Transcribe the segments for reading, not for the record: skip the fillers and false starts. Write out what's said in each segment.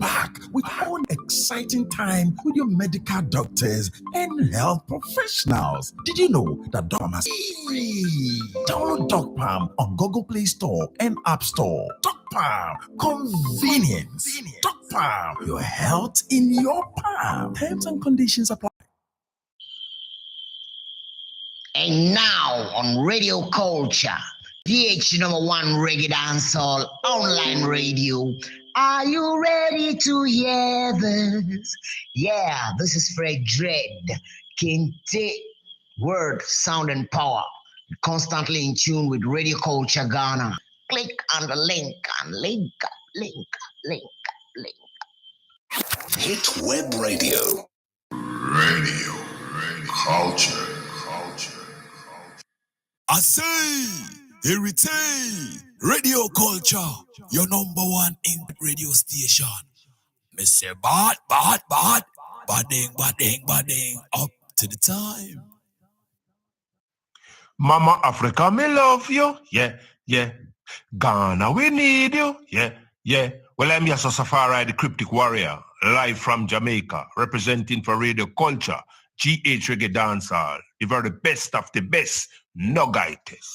back with an exciting time with your medical doctors and health professionals. Did you know that DocPalm has free? Download DocPalm on Google Play Store and App Store. DocPalm, convenience. DocPalm, your health in your palm. Terms and conditions apply. And now on Radio Culture, PH #1 Reggae Dancehall online radio. Are you ready to hear this? Yeah, this is Fred Dread. Kinte, word, sound, and power. Constantly in tune with Radio Culture Ghana. Click on the link and link up. Hit Web Radio. Radio Culture. I say, here it is, Radio Culture, your #1 in radio station. Me say, badding, up to the time. Mama Africa, me love you, yeah. Ghana, we need you, yeah. Well, I'm Yasa Safari, the cryptic warrior, live from Jamaica, representing for Radio Culture, GH Reggae Dancehall, the very best of the best. Nogaitis.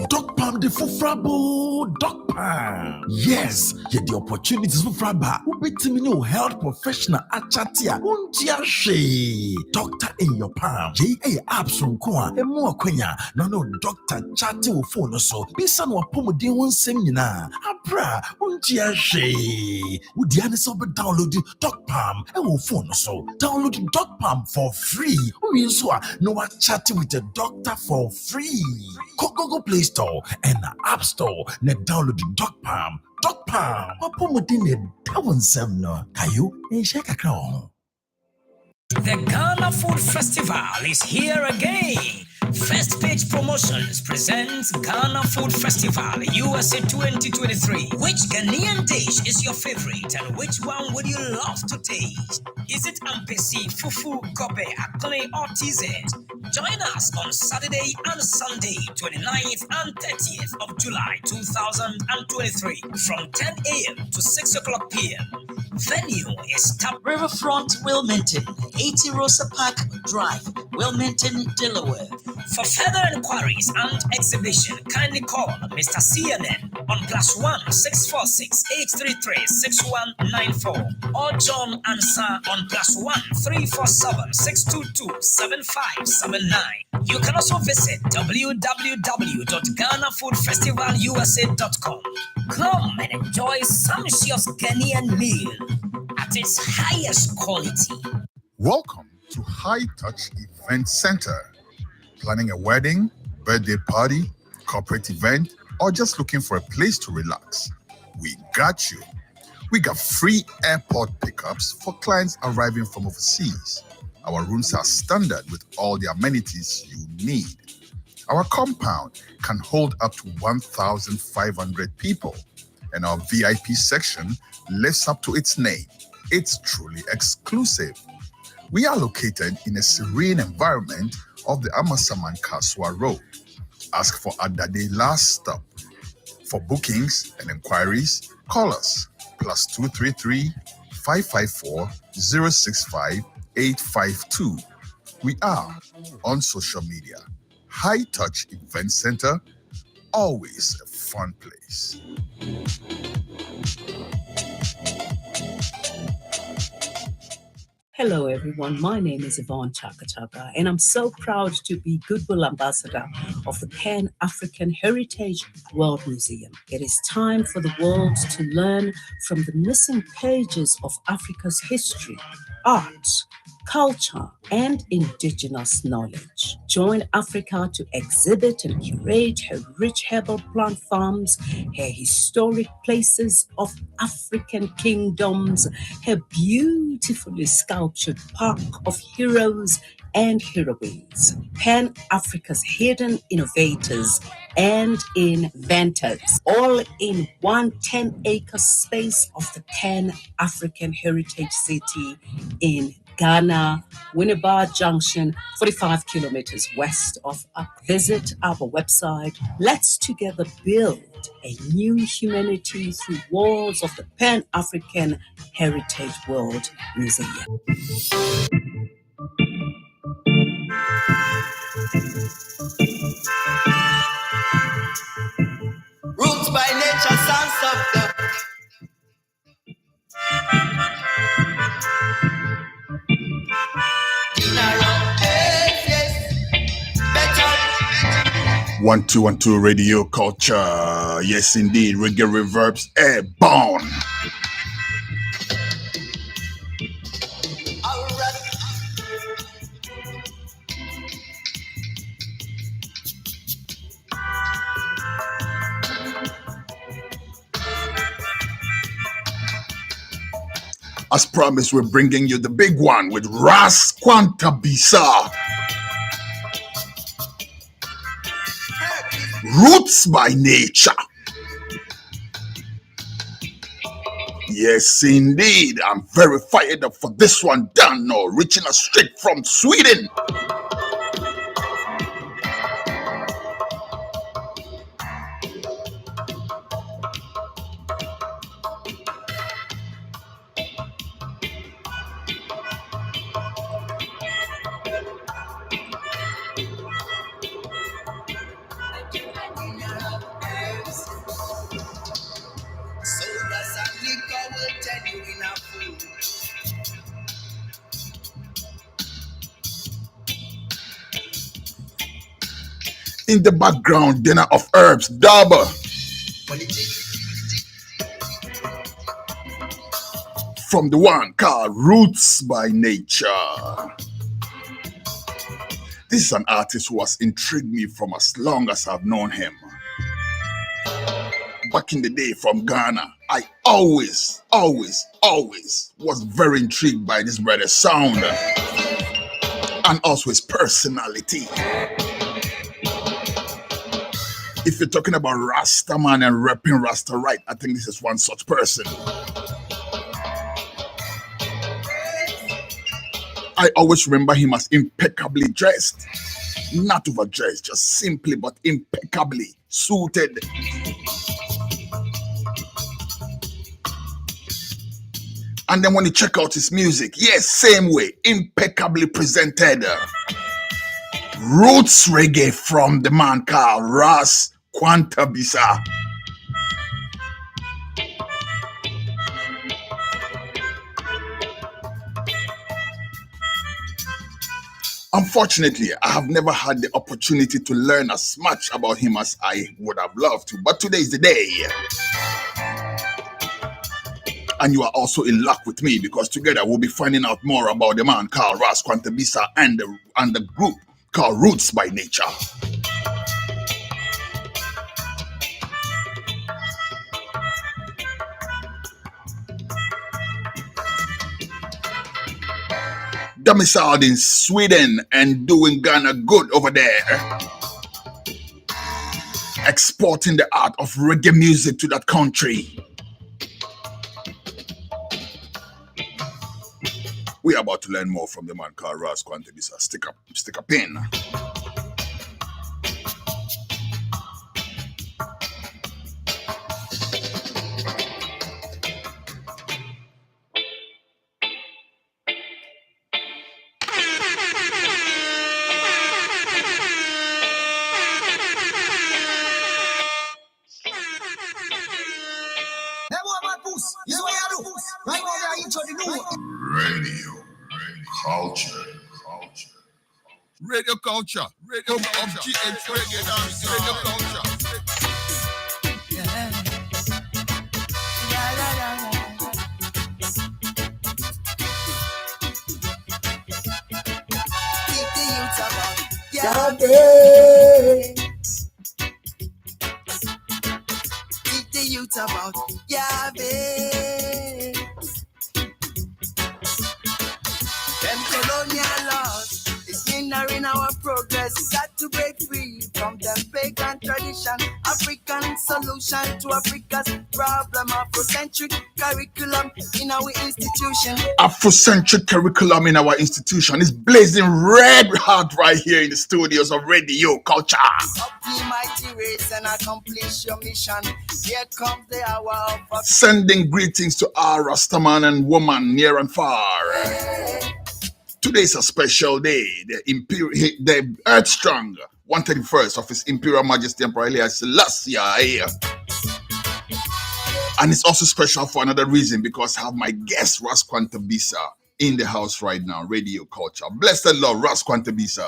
DocPalm the Fufrabo, DocPalm. Yes, yet the opportunities for Fraba. Who beat me no health professional at Chatia. Unjiashe. Doctor in your palm. J.A. Abson Kwa. And more Quenya. No, Doctor Chatty will phone so. Bisan wa pomodi one semina. Abra. Unjiashe. Udiane sobe download DocPalm. And will phone so. Download DocPalm for free. Uinswa. No one chatting with the doctor for free. Google Play Store and App Store. Ne download DocPalm. DocPalm. Wapomodi ne dawonsem no. Kayo e shaka crown. The Ghana Food Festival is here again. First Page Promotions presents Ghana Food Festival USA 2023. Which Ghanaian dish is your favorite and which one would you love to taste? Is it ampesi, fufu, gobe, akle, or TZ? Join us on Saturday and Sunday, 29th and 30th of July 2023 from 10 a.m. to 6 o'clock p.m. Venue is Riverfront, Wilmington, 80 Rosa Park Drive, Wilmington, Delaware. For further inquiries and exhibition, kindly call Mr. CNN on +1 646 833 6194 or John Ansa on +1 347 622 7579. You can also visit www.GhanaFoodFestivalUSA.com. Come and enjoy sumptuous Ghanaian meal at its highest quality. Welcome to High Touch Event Center. Planning a wedding, birthday party, corporate event, or just looking for a place to relax? We got you. We got free airport pickups for clients arriving from overseas. Our rooms are standard with all the amenities you need. Our compound can hold up to 1,500 people, and our VIP section lives up to its name. It's truly exclusive. We are located in a serene environment of the Amasaman Kaswa Road. Ask for Adade Last Stop. For bookings and inquiries, call us +233 554 065 852. We are on social media. High Touch Event Center, always a fun place. Hello, everyone. My name is Yvonne Chaka Chaka, and I'm so proud to be Goodwill Ambassador of the Pan-African Heritage World Museum. It is time for the world to learn from the missing pages of Africa's history, art, culture, and indigenous knowledge. Join Africa to exhibit and curate her rich herbal plant farms, her historic places of African kingdoms, her beautifully sculptured park of heroes and heroines, Pan-Africa's hidden innovators and inventors, all in one 10-acre space of the Pan-African Heritage City in Ghana, Winneba Junction, 45 kilometers west of Accra. Visit our website. Let's together build a new humanity through walls of the Pan-African Heritage World Museum. Roots by nature, sons of the better. 1212 Radio Culture. Yes, indeed. Reggae Reverbs airborne. As promised, we're bringing you the big one with Ras Nkwantabisa. Roots by nature. Yes, indeed. I'm very fired up for this one. Done now, reaching us straight from Sweden. In the background, dinner of herbs, double. From the one called Roots by Nature. This is an artist who has intrigued me from as long as I've known him. Back in the day from Ghana, I always was very intrigued by this brother's sound and also his personality. If you're talking about Rasta man and rapping Rasta right, I think this is one such person. I always remember him as impeccably dressed. Not overdressed, just simply but impeccably suited. And then when you check out his music, yes, same way, impeccably presented. Roots Reggae from the man called Ras Nkwantabisa. Unfortunately, I have never had the opportunity to learn as much about him as I would have loved to, but today is the day. And you are also in luck with me because together we'll be finding out more about the man called Ras Nkwantabisa and the group called Roots by Nature. Domiciled in Sweden and doing Ghana good over there. Exporting the art of reggae music to that country. We are about to learn more from the man called Ras Nkwantabisa. Stick a pin. Radio culture. Radio of GH Reggae Dance. Radio culture. Teach the youth about Yahweh. Them colonial laws is hindering our progress. Got to break free. from them pagan tradition. African solution to Africa's problem. Afrocentric curriculum in our institution. Afrocentric curriculum in our institution is blazing red hot right here in the studios of Radio Culture. Up ye mighty race and accomplish your mission. Here comes the hour of sending greetings to our Rastaman and woman near and far. Today's a special day. The Earth Strong 131st of His Imperial Majesty Emperor Haile Selassie. And it's also special for another reason, because I have my guest Ras Nkwantabisa in the house right now, Radio Culture. Bless the Lord, Ras Nkwantabisa.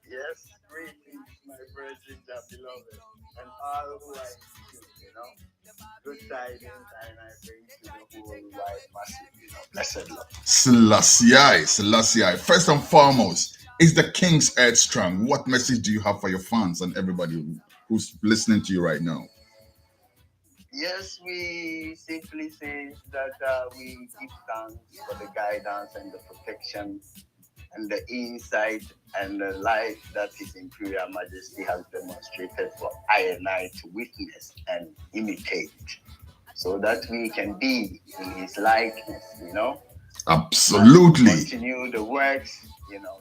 Yes, greetings, my brethren that beloved, and all who are in good tidings, and I bring to the whole wide massive, blessed Lord. Selassie. First and foremost, is the King's Earth Strong. What message do you have for your fans and everybody who's listening to you right now? Yes, we simply say that we give thanks for the guidance and the protection and the insight and the life that His Imperial Majesty has demonstrated for I and I to witness and imitate, so that we can be in His likeness, Absolutely. And continue the works,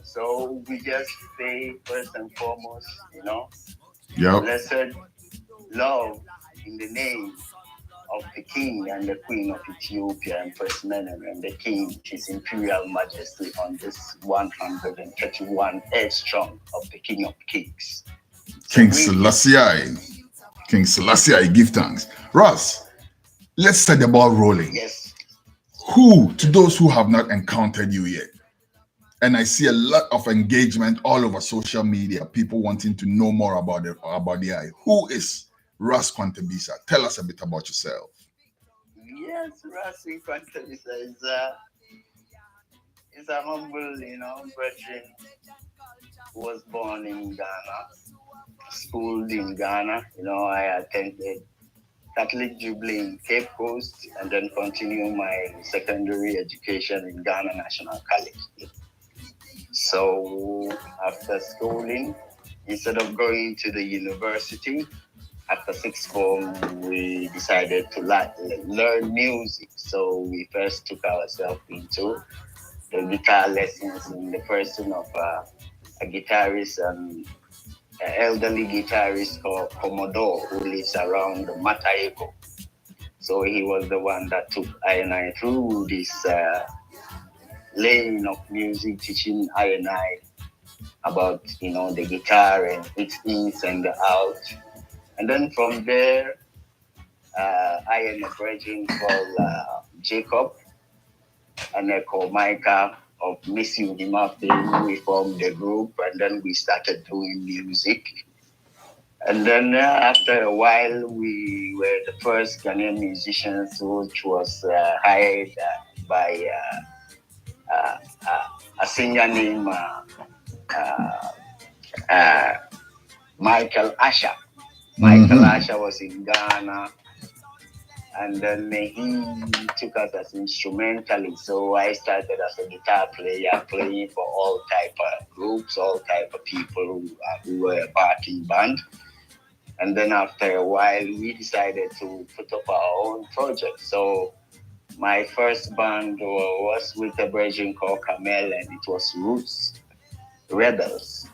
So we just say first and foremost, blessed love in the name of the King and the Queen of Ethiopia, Empress Menen, and the King, His Imperial Majesty, on this 131 Earth Strong of the King of Kings. King Selassie, give thanks. Ras, let's start the ball rolling. Yes. To those who have not encountered you yet, and I see a lot of engagement all over social media, people wanting to know more about the eye. Who is Ras Nkwantabisa? Tell us a bit about yourself. Yes, Ras Nkwantabisa is a humble, brethren who was born in Ghana, schooled in Ghana. I attended Catholic Jubilee in Cape Coast, and then continued my secondary education in Ghana National College. So after schooling, instead of going to the university, after sixth form, we decided to learn music. So we first took ourselves into the guitar lessons in the person of a guitarist, an elderly guitarist called Commodore, who lives around Matayeko. So he was the one that took I and I through this lane of music, teaching I and I about, the guitar and its ins and the outs. And then from there, I and a brethren called Jacob and I called Micah of Miss Udima fame. We formed the group, and then we started doing music. And then after a while, we were the first Ghanaian musicians, which was hired by a singer named Michael Asher. Michael Asher was in Ghana, and then he took us as instrumentalists. So I started as a guitar player, playing for all type of groups, all type of people who were a backing band. And then after a while, we decided to put up our own project. So my first band was with a brethren called Kamel, and it was Roots Rebels.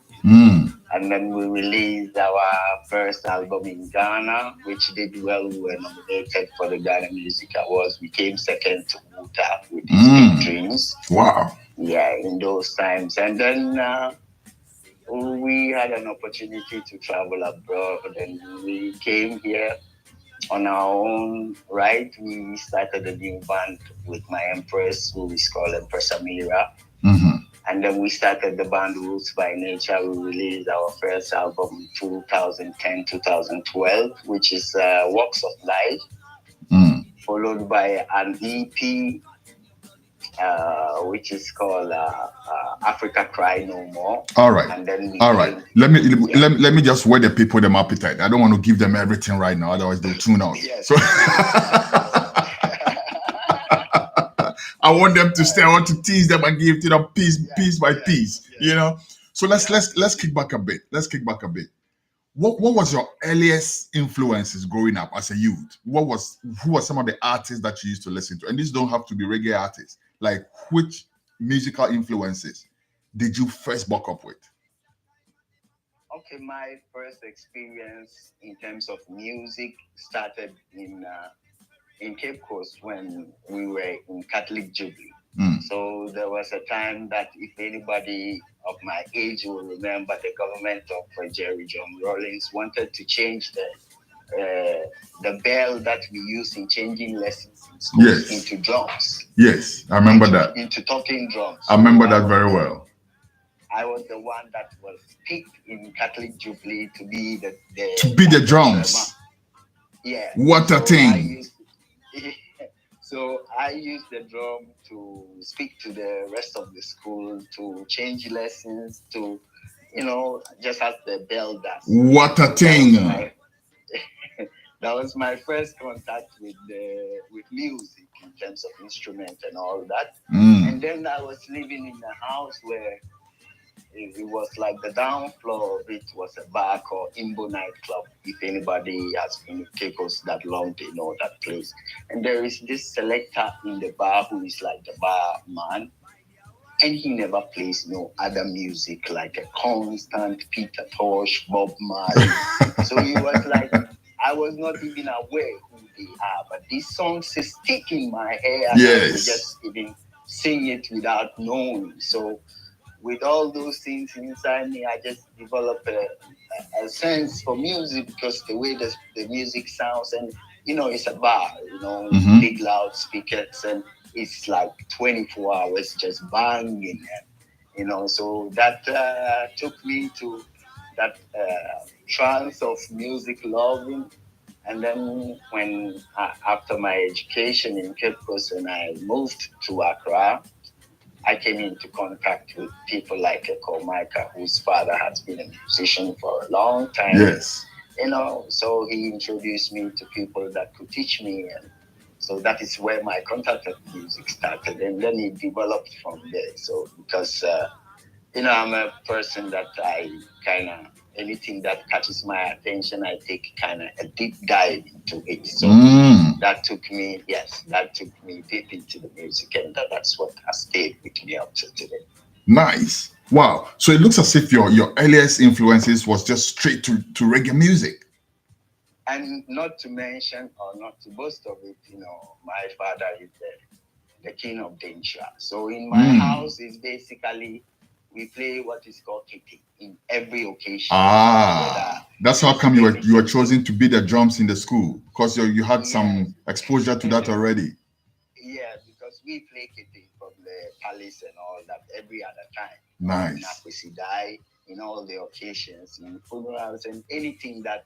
And then we released our first album in Ghana, which did well. We were nominated for the Ghana Music Awards. We came second to Wuta with his Big Dreams. Wow. Yeah, in those times. And then we had an opportunity to travel abroad, and we came here on our own right. We started a new band with my Empress, who is called Empress Amira. And then we started the band Roots by Nature. We released our first album in 2010, 2012, which is Walks of Life, followed by an EP, which is called Africa Cry No More. All right. And then Let me just whet the people them appetite. I don't want to give them everything right now, otherwise they'll tune out. Yes. So I want them to stay. I want to tease them and give to them piece by piece. So let's kick back a bit. What was your earliest influences growing up as a youth? Who were some of the artists that you used to listen to? And these don't have to be reggae artists. Like, which musical influences did you first buck up with? Okay, my first experience in terms of music started in Cape Coast when we were in Catholic Jubilee. So there was a time that if anybody of my age will remember, the government of Jerry John Rawlings wanted to change the bell that we use in changing lessons in schools into drums. Yes, I remember that. Into talking drums. I remember that very well. I was the one that was picked in Catholic Jubilee to be the drums. Yeah. What a thing. So I used the drum to speak to the rest of the school, to change lessons, to, just as the bell does. What a thing. That was my first contact with music in terms of instrument and all that. And then I was living in a house where it was like the down floor of it was a bar called Imbo nightclub. If anybody has been in Cape Coast that long, they know that place. And there is this selector in the bar who is like the bar man, and he never plays no other music like a constant Peter Tosh, Bob Marley. So he was like, I was not even aware who they are, but these songs stick in my hair. And I just even sing it without knowing. So with all those things inside me, I just developed a sense for music because the way the music sounds, and it's a bar, big loudspeakers, and it's like 24 hours just banging, so that took me to that trance of music loving. And then when after my education in Cape Coast and I moved to Accra, I came into contact with people like Micah, whose father has been a musician for a long time. Yes. So he introduced me to people that could teach me. And so that is where my contact with music started. And then it developed from there. So because, I'm a person that I anything that catches my attention, I take kind of a deep dive into it. So that took me deep into the music, and that's what has stayed with me up to today. Nice. Wow. So it looks as if your earliest influences was just straight to reggae music. And not to mention, or not to boast of it, my father is the king of danger. So in my house is basically, we play what is called kitty in every occasion. That's how come you were chosen to be the drums in the school, because you had some exposure to that already. Yeah, because we play kitty from the palace and all that every other time. Nice. In all the occasions, in funerals and anything that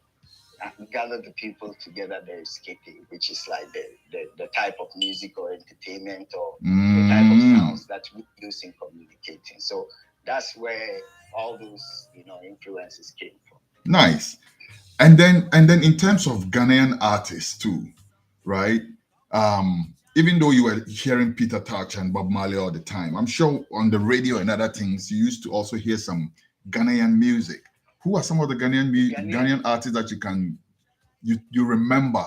gather the people together, there is kitty, which is like the type of music or entertainment or the type of sounds that we use in communicating. So that's where all those influences came from. Nice. And then in terms of Ghanaian artists too, right? Even though you were hearing Peter Tosh and Bob Marley all the time, I'm sure on the radio and other things you used to also hear some Ghanaian music. Who are some of the Ghanaian artists that you remember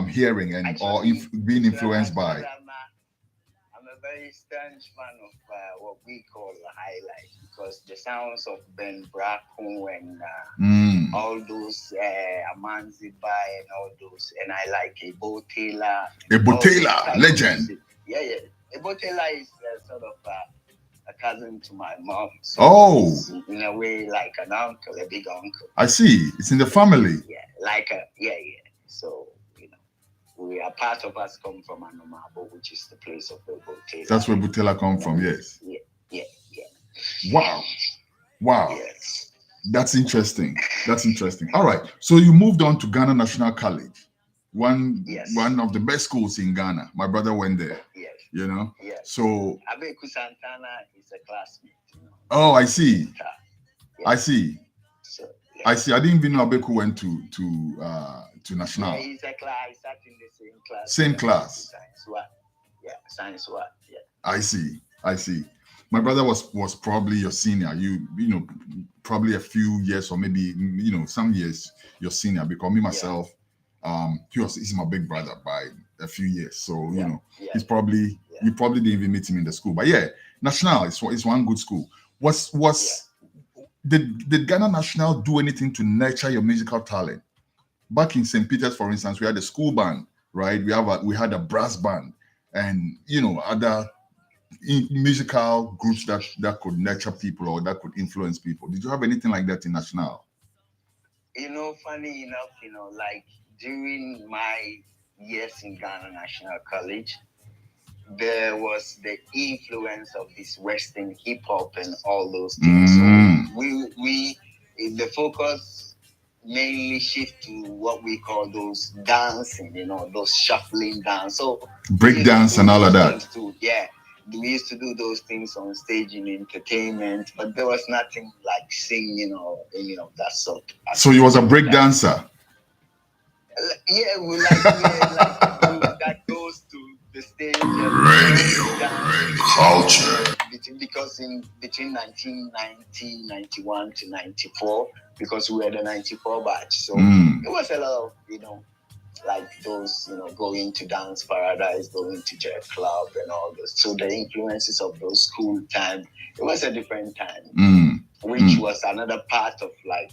hearing and actually, being influenced by? I'm a very strange fan of what we call the highlight, because the sounds of Ben Braco and all those Amanziba and all those, and I like Ebo Taylor. Ebo Taylor, legend. Yeah. Ebo Taylor is sort of a cousin to my mom. So in a way, like an uncle, a big uncle. I see. It's in the family. Yeah. So, we are part of us come from Anomabo, which is the place of the Butela. That's where Butela come from, yes. Yeah. Wow. Yes. That's interesting. All right. So you moved on to Ghana National College. One of the best schools in Ghana. My brother went there. Yes. Yes. So Abeku Santana is a classmate. Oh, I see. Yes. I see. So, I see. I didn't even know Abeku went to National. Yeah, he's a class. He sat in the same class. Same class. Science 1. Yeah, Science 1. Yeah. I see. My brother was probably your senior. You know, probably a few years or maybe some years your senior. Because me myself, he's my big brother by a few years. So he's probably you probably didn't even meet him in the school. But yeah, National is one good school. Did Ghana National do anything to nurture your musical talent? Back in St. Peter's, for instance, we had a school band, right? We had a brass band, and other musical groups that could nurture people or that could influence people. Did you have anything like that in National? Funny enough, like during my years in Ghana National College, there was the influence of this Western hip hop and all those things. So the focus mainly shift to what we call those dancing, those shuffling dance. So break dance and all of that. Too. Yeah, we used to do those things on stage in entertainment, but there was nothing like singing or any of that sort. So you was a break dancer? Yeah, we like that goes to the stage. Radio culture. Because between 1990, 91 to 94, because we were the 94 batch, so it was a lot of like those going to Dance Paradise, going to Jet Club and all those. So the influences of those school time, it was a different time, which was another part of like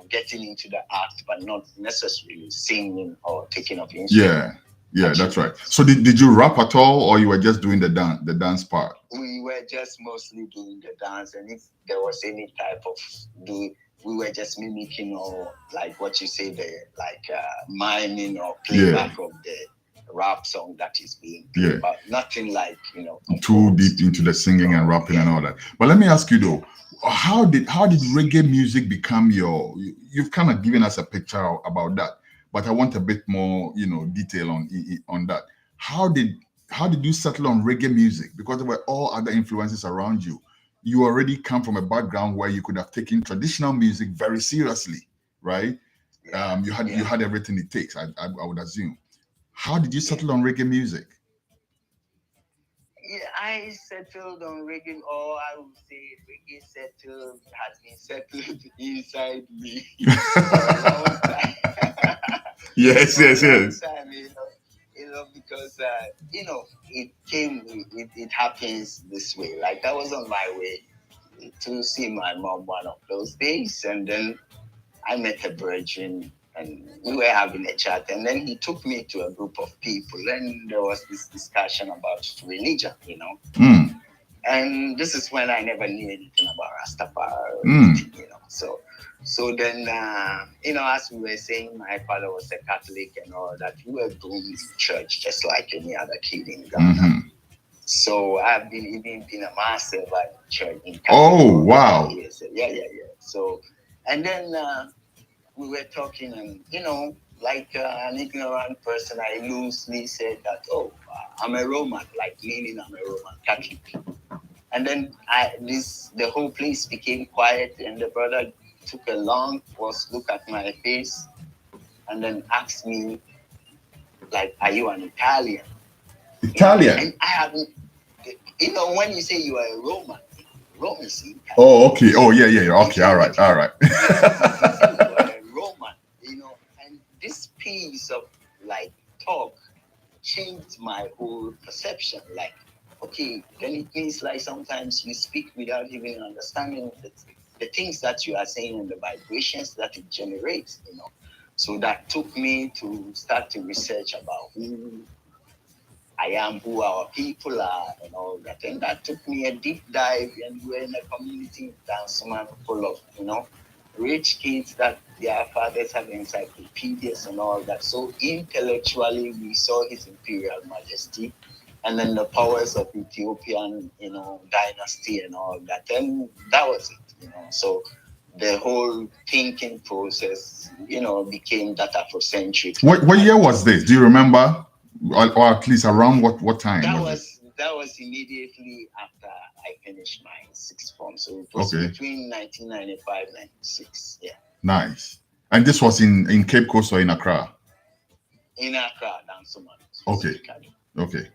getting into the art, but not necessarily singing or taking up instruments. Yeah, that's right. So did you rap at all, or you were just doing the dance part? We were just mostly doing the dance, and if there was any type of we were just mimicking or like what you say there, like miming or playback of the rap song that is being played, but nothing like too deep into the singing and rapping and all that. But let me ask you though, how did reggae music become you've kind of given us a picture about that, but I want a bit more detail on that. How did you settle on reggae music? Because there were all other influences around you. You already come from a background where you could have taken traditional music very seriously, right? You had everything it takes, I would assume. How did you settle on reggae music? Yeah, I settled on reggae, or I would say reggae has been settled inside me for a long time. Yes. Because it happens this way. Like I was on my way to see my mom one of those days, and then I met a virgin, and we were having a chat, and then he took me to a group of people, and there was this discussion about religion, and this is when I never knew anything about Rastafari, So then, as we were saying, my father was a Catholic and all that. We were going to church just like any other kid in Ghana. So I've even been a master by church in Catholic. Oh, wow. Yeah. So, and then we were talking, and, like an ignorant person, I loosely said that, I'm a Roman, like meaning I'm a Roman Catholic. And then the whole place became quiet, and the brother took a long pause, look at my face, and then asked me, like, are you an Italian? Italian? And I haven't, when you say you are a Roman, Romans. Oh, okay. Oh, yeah. Okay, all right. You are a Roman, and this piece of, like, talk changed my whole perception. Like, okay, then it means, like, sometimes you speak without even understanding the things that you are saying and the vibrations that it generates, So that took me to start to research about who I am, who our people are, and all that. And that took me a deep dive, and we're in a community dance man full of, rich kids that their fathers have encyclopedias and all that. So intellectually, we saw His Imperial Majesty, and then the powers of Ethiopian, dynasty and all that. And that was it. So the whole thinking process, became that Afrocentric. What year was this? Do you remember, or at least around what time? That was immediately after I finished my sixth form. So it was between 1995 and 96. Yeah. Nice. And this was in Cape Coast or in Accra? In Accra, Dansoman. Okay.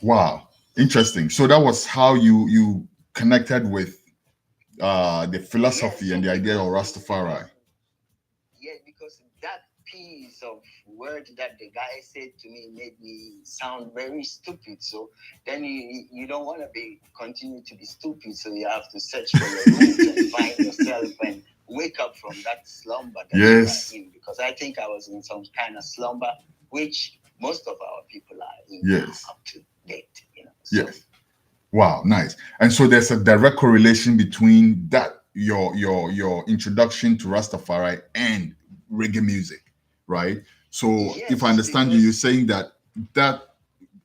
Wow. Interesting. So that was how you connected with the philosophy and the idea of Rastafari. Yeah, because that piece of word that the guy said to me made me sound very stupid. So then you don't want to continue to be stupid. So you have to search for your roots and find yourself and wake up from that slumber that you are in. Because I think I was in some kind of slumber, which most of our people are in now, up to date. So. Yes. Wow, nice. And so there's a direct correlation between that, your introduction to Rastafari and reggae music, right? So if I understand you're saying that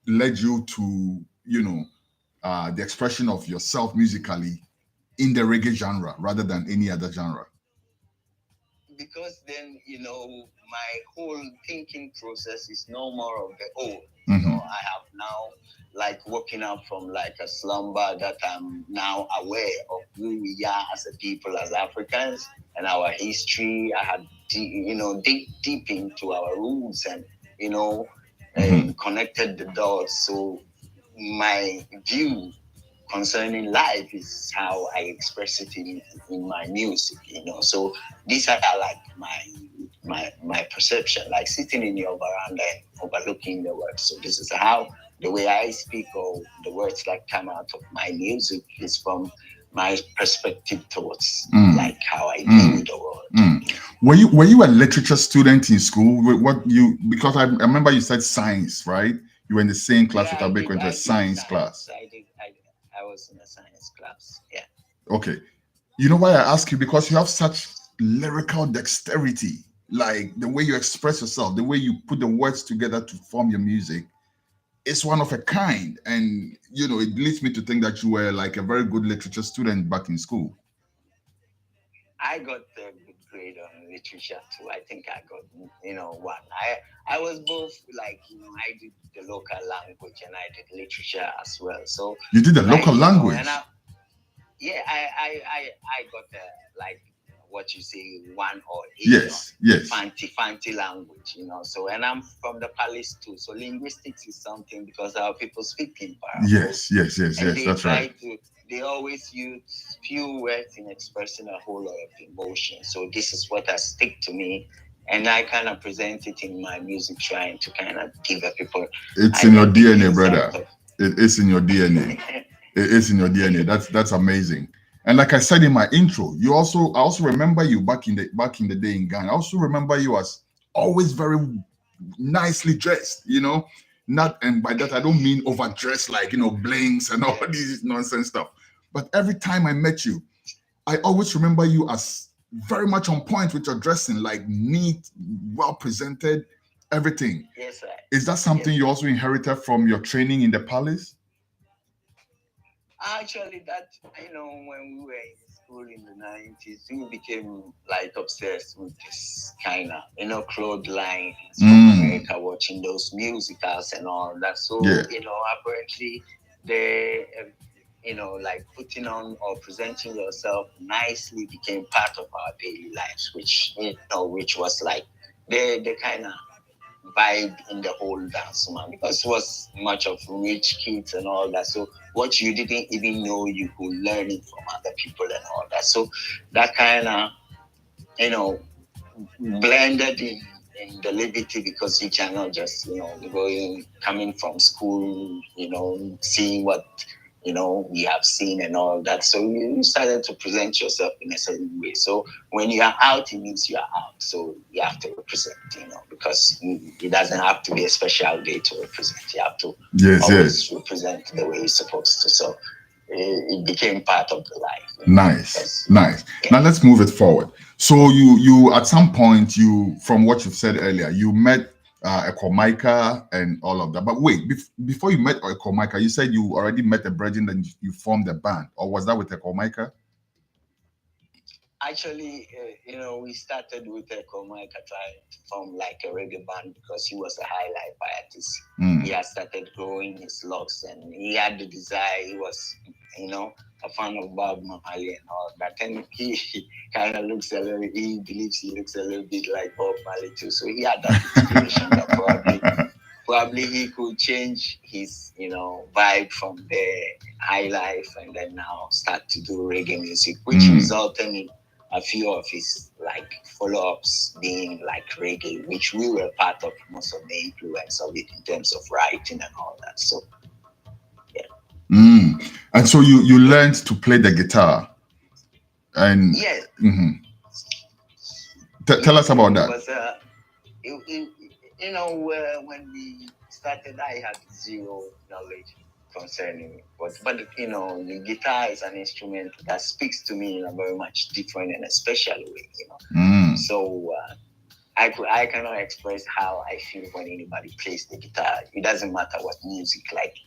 led you to, the expression of yourself musically in the reggae genre rather than any other genre. Because then, my whole thinking process is no more of the old. I have now woken up from a slumber that I'm now aware of who we are as a people, as Africans, and our history. I had, dig deep into our roots and, and connected the dots. So my view concerning life is how I express it in my music, So these are my perception, like sitting in your veranda and overlooking the world. So this is how the way I speak, or the words that come out of my music is from my perspective towards how I view the world. Were you a literature student in school? Because I remember you said science, right? You were in the same class with Abeko into a science class. I was in a science class. Yeah. Okay. You know why I ask you? Because you have such lyrical dexterity, like the way you express yourself, the way you put the words together to form your music. It's one of a kind. And, it leads me to think that you were a very good literature student back in school. I got a good grade on literature too. I think I got, one. I was both I did the local language and I did literature as well. So you did the local language? I got what you say, 1 or 8. Yes. Fancy language, So, and I'm from the palace too. So linguistics is something because our people speak in Para. Yes. That's right. They always use few words in expressing a whole lot of emotion. So this is what has stick to me. And I kind of present it in my music, trying to kind of give a people. It's in your DNA, brother. It is in your DNA. It is in your DNA. That's amazing. And like I said in my intro, I also remember you back in the day in Ghana. I also remember you as always very nicely dressed, and by that I don't mean overdressed blings and all these nonsense stuff. But every time I met you, I always remember you as very much on point with your dressing, neat, well presented, everything. Yes, sir. Is that something you also inherited from your training in the palace? Actually, that, when we were in school in the 90s, we became obsessed with this kind of, cloth lines from America, watching those musicals and all that. So, apparently they, putting on or presenting yourself nicely became part of our daily lives, which was the kind of vibe in the whole dance, man, because it was much of rich kids and all that. So what you didn't even know, you could learn it from other people and all that. So that kind of, blended in the liberty, because you cannot just, coming from school, seeing what, we have seen and all that. So you started to present yourself in a certain way. So when you are out, it means you are out. So you have to represent, because it doesn't have to be a special day to represent. You have to always represent the way you're supposed to. So it became part of the life. Nice. Yeah. Now let's move it forward. So you at some point, from what you've said earlier, you met Ekomaika and all of that. But wait, before you met Ekomaika, you said you already met a brethren and you formed a band, or was that with Ekomaika? Actually, we started with Ekomaika trying to form a reggae band because he was a high life artist. He had started growing his locks and he had the desire. He was, a fan of Bob Marley and all that. And he kind of he believes he looks a little bit like Bob Marley too. So he had that inspiration that probably probably he could change his, vibe from the high life and then now start to do reggae music, which resulted in a few of his follow-ups being like reggae, which we were part of most of the influence of it in terms of writing and all that. So and so you learned to play the guitar, and tell us about that. When we started, I had zero knowledge concerning it, but the guitar is an instrument that speaks to me in a very much different and a special way. So I cannot express how I feel when anybody plays the guitar. It doesn't matter what music,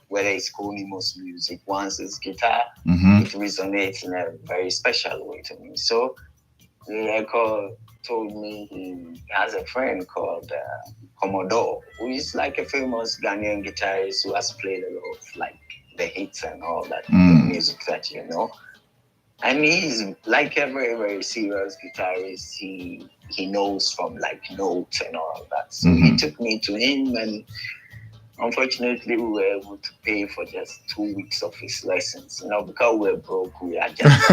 whether it's Konimo's music. Once it's guitar, it resonates in a very special way to me. So told me he has a friend called Commodore, who is like a famous Ghanaian guitarist who has played a lot of the hits and all that the music that you know. And he's like a very, very serious guitarist. He knows from notes and all that. So he took me to him, and unfortunately we were able to pay for just 2 weeks of his lessons. Because we were broke, we had just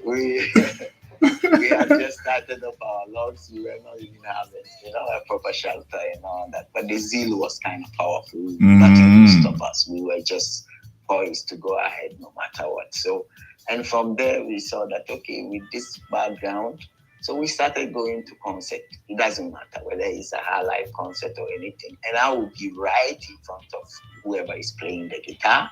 we had just started up our logs. We were not even having, a proper shelter and all that. But the zeal was kind of powerful. Nothing could stop us. We were just poised to go ahead no matter what. So, and from there we saw that, okay, with this background, so we started going to concert. It doesn't matter whether it's a high life concert or anything. And I would be right in front of whoever is playing the guitar.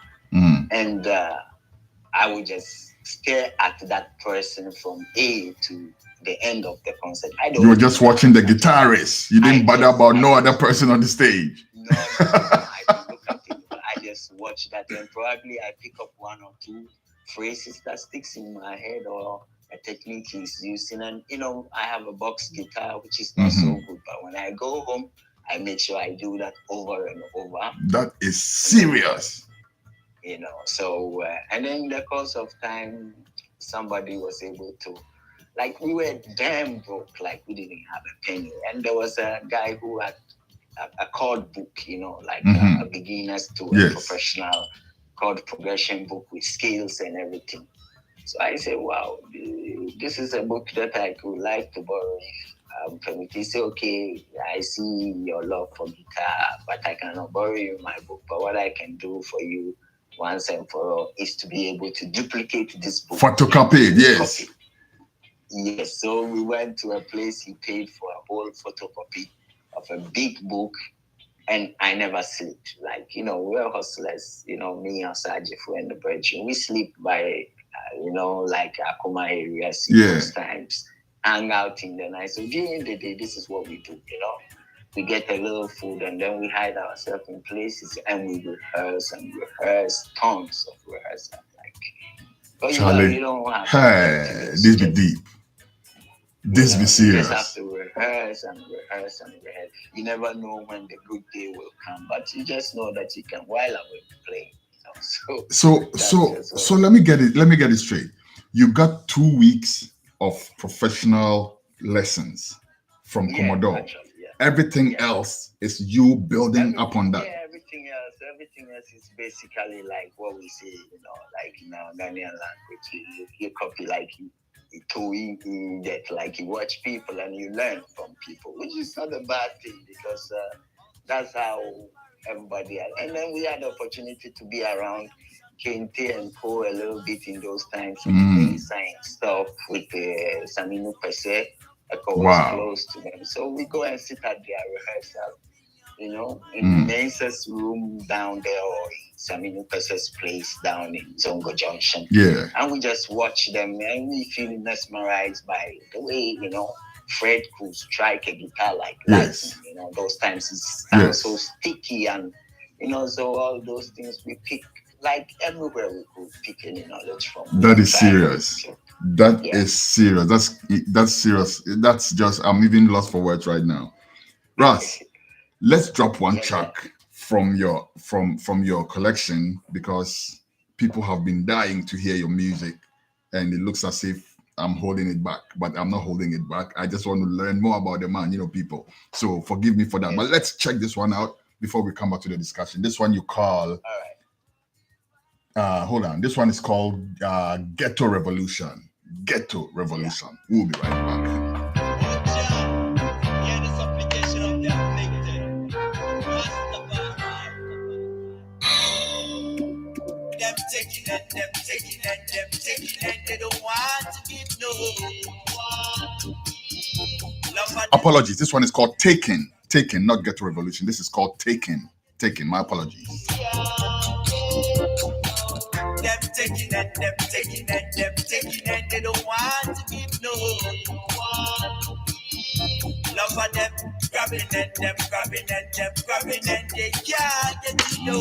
And I would just stare at that person from A to the end of the concert. You were just watching the guitarist. You didn't bother about no other person on the stage. No, I didn't look at him. I just watched that, and probably I pick up one or two phrases that sticks in my head or a technique he's using. And I have a box guitar, which is not so good, but when I go home, I make sure I do that over and over. That is serious. So and then in the course of time, somebody was able to, we were damn broke, we didn't have a penny, and there was a guy who had a chord book, a beginner's to a professional chord progression book with scales and everything. So I said, wow, this is a book that I would like to borrow. He said, okay, I see your love for guitar, but I cannot borrow you my book. But what I can do for you once and for all is to be able to duplicate this book. Photocopy, yes. Yes, so we went to a place, he paid for a whole photocopy of a big book, and I never slept. We're hustlers, me and Sajifu and the brethren. We sleep by, Akuma areas most times, hang out in the night. So during the day, this is what we do, We get a little food, and then we hide ourselves in places, and we rehearse, tons of rehearsal. Charlie, you don't have this be deep. This be serious. You just have to rehearse and rehearse and rehearse. You never know when the good day will come, but you just know that you can while away playing. So let me get it straight. You got 2 weeks of professional lessons from Commodore. Everything else is you building upon that. Yeah, everything else is basically like what we say, in our Ghanaian language. You copy you watch people and you learn from people, which is not a bad thing, because that's how everybody has. And then we had the opportunity to be around Kente and Co a little bit in those times, with science stuff with Saminu Pese. Echo was close to them. So we go and sit at their rehearsal, in Mensa's room down there, or in Saminu Pese's place down in Zongo Junction. Yeah. And we just watch them, and we feel mesmerized by the way, Fred could strike a guitar like lightning. Those times it sounds so sticky, and so all those things we pick, everywhere we could pick any knowledge from. That is serious. That is serious. That's serious. That's just, I'm even lost for words right now. Ras, let's drop one track from your collection, because people have been dying to hear your music, and it looks as if I'm holding it back, but I'm not holding it back. I just want to learn more about the man, people. So forgive me for that. But let's check this one out before we come back to the discussion. This one you call. All right. Hold on. This one is called Ghetto Revolution. Ghetto Revolution. Yeah. We'll be right back. They don't want to give no. Apologies. This one is called Taken. Taken, not Ghetto Revolution. This is called Taken. Taken. My apologies. Them taking and they don't want to give no. Love for them grabbing and them grabbing and they can't get to know.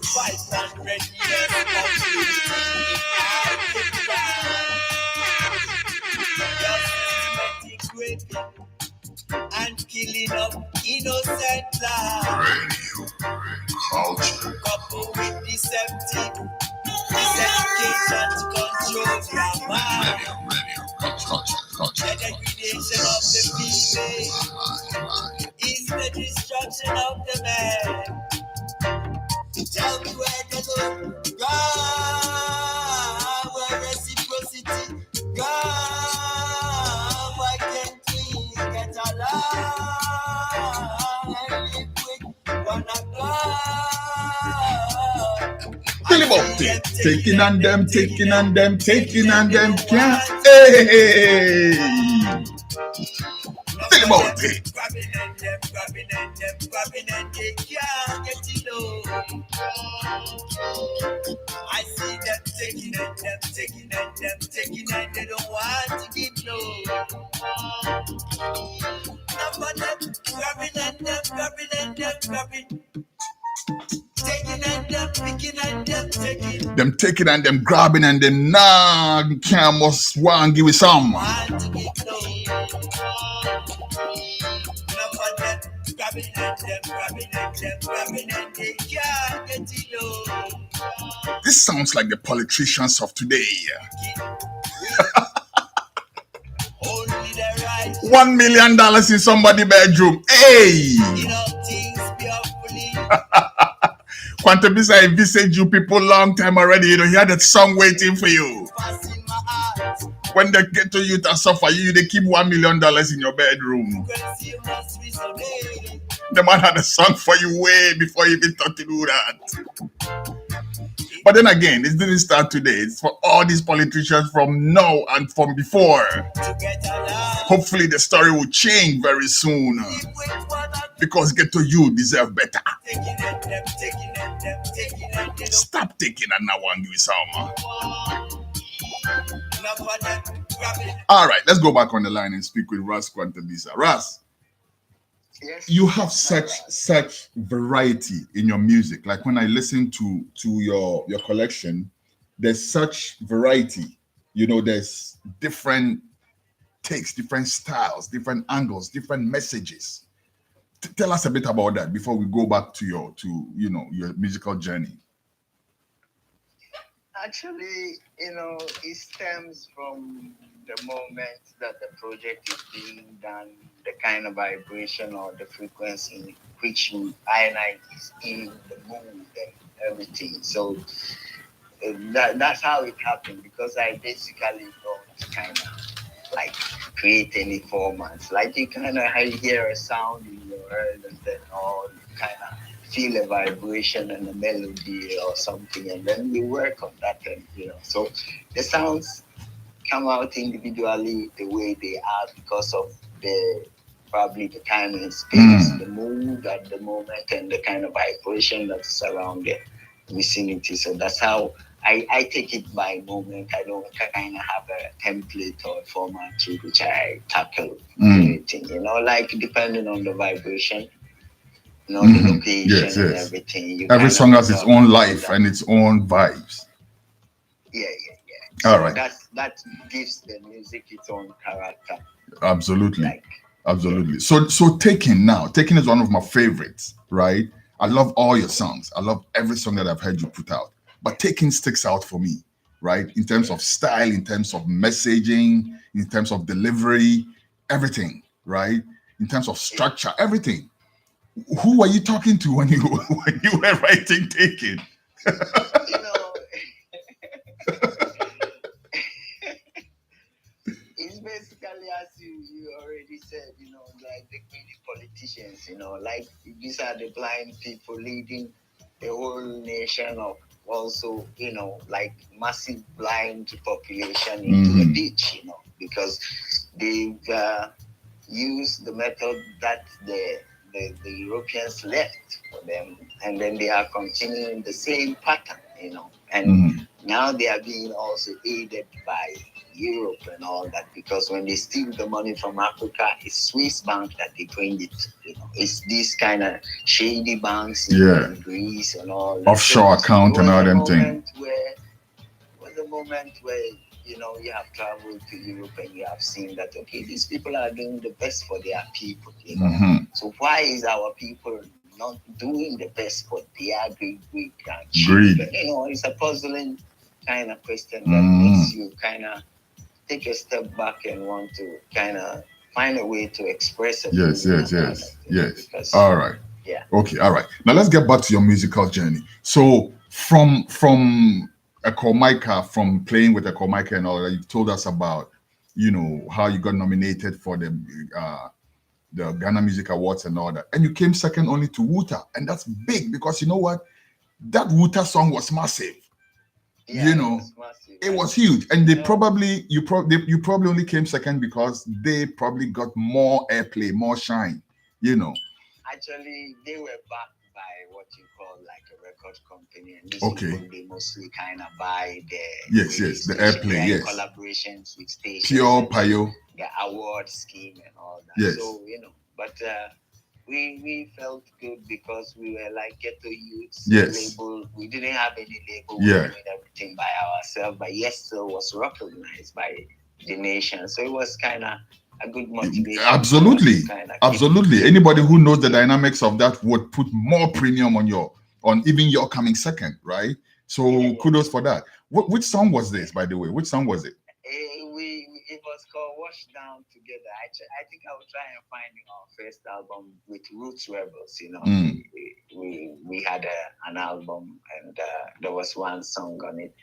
500 years of and killing of innocent lives. Culture. Coupled with deceptive miseducation to control their mind. The degradation of the female is the destruction of the man. Tell me where the love God, where reciprocity God, why can't we get along and live with one accord? Taking on them, taking on them, taking on them, can't. Hey! Tell about it. Grabbing and they can't get it on. I see them taking and they don't want to give no. Number them grabbing. Taking and them picking and them taking. Them taking and them grabbing and them can't must want give it some. Want to give no. Number them grabbing and they can't get it on. This sounds like the politicians of today. Only the right. $1 million in somebody's bedroom. Hey! Things beautifully. Nkwantabisa, I visited you people long time already. You hear that song waiting for you. When they get to you to suffer you, they keep $1 million in your bedroom. The man had a song for you way before you even thought to do that. But then again, it didn't start today. It's for all these politicians from now and from before. Hopefully the story will change very soon. Because Ghetto you deserve better. Stop taking and now and give you some. All right, let's go back on the line and speak with Ras Nkwantabisa. Ras, Yes. you have such variety in your music. Like when I listen to your collection, there's such variety. There's different takes, different styles, different angles, different messages. Tell us a bit about that before we go back to your musical journey. Actually, it stems from the moment that the project is being done, the kind of vibration or the frequency in which I is in the mood and everything. So that's how it happened, because I basically don't kind of like create any formats. Like you kind of hear a sound in your head and then you kind of feel a vibration and a melody or something, and then you work on that, and so the sounds come out individually the way they are because of probably the time and space, the mood at the moment, and the kind of vibration that's around the vicinity. So that's how I take it by moment. I don't kind of have a template or a format to which I tackle everything, like depending on the vibration. The location and everything. Every song has its own life and its own vibes. Yeah. All right. That gives the music its own character. Absolutely. Absolutely. So Taken is one of my favorites, right? I love all your songs. I love every song that I've heard you put out. But Taken sticks out for me right? In terms of style, in terms of messaging, in terms of delivery, everything, right? In terms of structure, everything. Who were you talking to when you were writing Taken? You know, it's basically as you already said, you know, like the greedy politicians, you know, like these are the blind people leading the whole nation of also, you know, like massive blind population into the ditch, you know, because they've used the method that the Europeans left for them, and then they are continuing the same pattern, you know, and now they are being also aided by Europe and all that, because when they steal the money from Africa, it's Swiss bank that they bring it to, you know. It's these kind of shady banks in Greece and all that. Offshore account and all them things. Was a moment where, you know, you have traveled to Europe and you have seen that, okay, these people are doing the best for their people, you know. So why is our people not doing the best for their great grandchildren? You know, it's a puzzling kind of question that makes you kind of take a step back and want to kind of find a way to express it. Yes. Because, all right. Yeah. Okay. All right. Now let's get back to your musical journey. So from Ekomika, from playing with Ekomika and all that, you told us about, you know, how you got nominated for the Ghana Music Awards and all that, and you came second only to Wuta, and that's big because you know what, that Wuta song was massive. Yeah, you know, it was huge, and they probably you probably only came second because they probably got more airplay, more shine. You know, actually, they were backed by what you call like a record company, and these people, they mostly kind of buy the the airplay, collaborations with stations, pure payo, the award scheme and all that. So you know, but we felt good because we were like ghetto youths. Label, we didn't have any label. We were doing everything by ourselves, but still was recognized by the nation. So it was kind of a good motivation. Absolutely. Anybody who knows the dynamics of that would put more premium on even your coming second, right? So kudos for that. Which song was this, by the way? Which song was it? It was called Wash Down Together. I think I will try and find our first album with Roots Rebels. You know, we had an album, and there was one song on it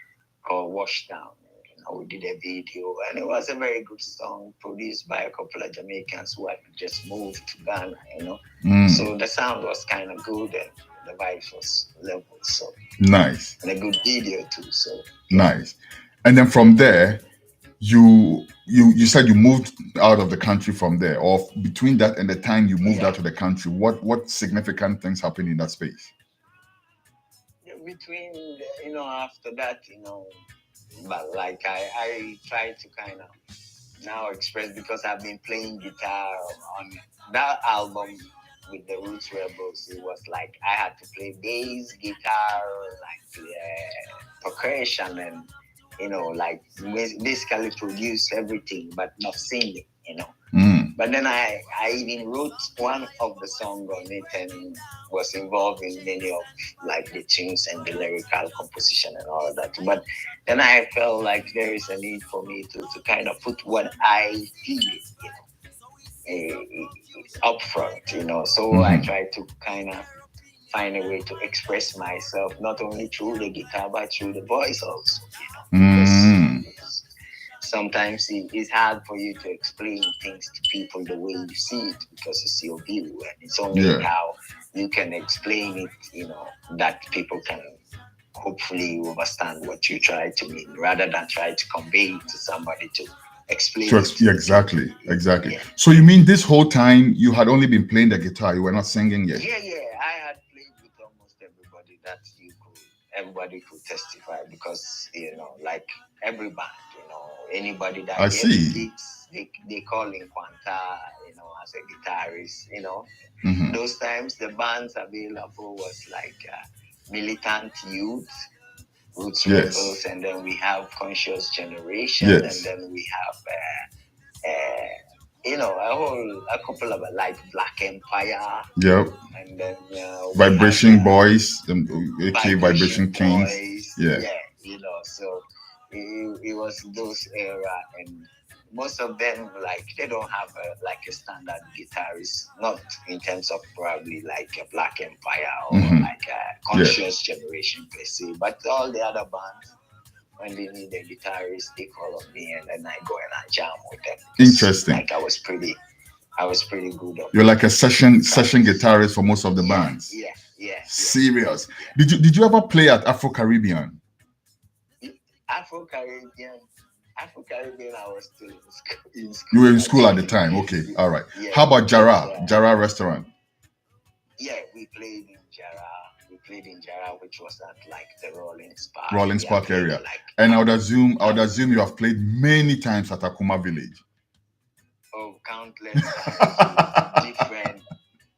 called Wash Down. You know, we did a video, and it was a very good song produced by a couple of Jamaicans who had just moved to Ghana. You know, so the sound was kind of good, and the vibes was level. So nice, and a good video too. So nice, and then from there. You said you moved out of the country from there, or between that and the time you moved out of the country, what significant things happened in that space? Between, you know, after that, you know, but like I try to kind of now express, because I've been playing guitar on that album with the Roots Rebels. It was like I had to play bass, guitar, like percussion, and you know, like basically produce everything, but not sing it, you know. But then I even wrote one of the songs on it and was involved in many of like the tunes and the lyrical composition and all that. But then I felt like there is a need for me to kind of put what I feel, you know, up front, you know. So I try to kind of find a way to express myself, not only through the guitar, but through the voice also, you know. Sometimes it's hard for you to explain things to people the way you see it, because it's your view, and it's only how you can explain it, you know, that people can hopefully understand what you try to mean, rather than try to convey it to somebody to explain it. Exactly. Yeah. So you mean this whole time you had only been playing the guitar, you were not singing yet? Yeah. I had played with almost everybody that everybody could testify, because, you know, like every band, you know, anybody that gigs, they call Nkwanta, you know, as a guitarist, you know. Those times the bands available was like Militant Youth, Roots Rebels, and then we have Conscious Generation, and then we have you know, a couple of like Black Empire, and then Vibration Boys, AK Vibration Kings, you know. So it was those era, and most of them like they don't have a standard guitarist, not in terms of probably like a Black Empire or like a conscious generation per se, but all the other bands, when they need a guitarist, they call on me, and then I go and I jam with them. Interesting. Like I was pretty good. You're like a session guitarist for most of the bands. Yeah. Serious. Did you ever play at Afro Caribbean? Afro Caribbean, I was still in school. You were in school at the time. Okay, all right. Yeah, how about Jara restaurant? Yeah, we played in Jara, which was at like the Rolling Spark area. And I would assume you have played many times at Akuma Village. Oh, countless times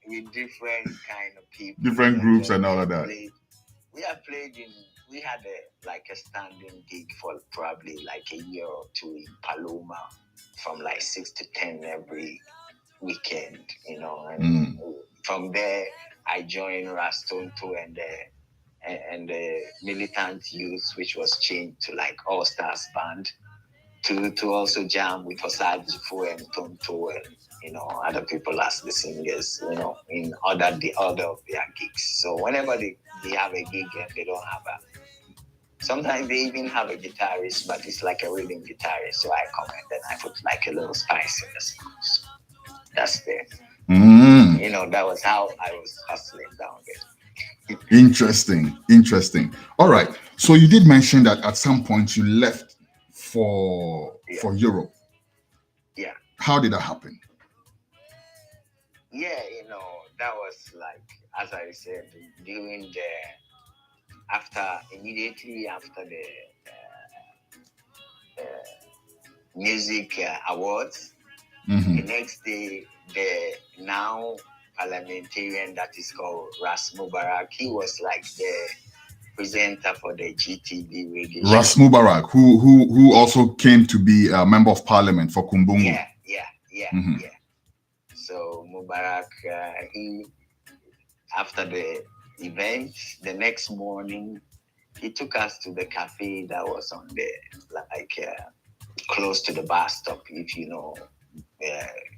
with different kind of people, different groups and all of that. We had a standing gig for probably like a year or two in Paloma, from like 6 to 10 every weekend, and from there I joined Ras Nkwantabisa and the Militant Youth, which was changed to like All Stars Band, to also jam with Osajifu and Tonto and other people as the singers, in the order of their gigs. So whenever they have a gig and they don't have sometimes they even have a guitarist, but it's like a rhythm guitarist. So I come and then I put like a little spice in the song. So that's there. That was how I was hustling down there. Interesting. All right. So you did mention that at some point you left for Europe. Yeah. How did that happen? Yeah, that was like, as I said, during immediately after the music awards, the next day, the now parliamentarian that is called Ras Mubarak, he was like the presenter for the GTV radio show. Ras Mubarak, who also came to be a member of parliament for Kumbungu. Yeah. So Mubarak, he, after the event, the next morning, he took us to the cafe that was on the close to the bus stop. If you know,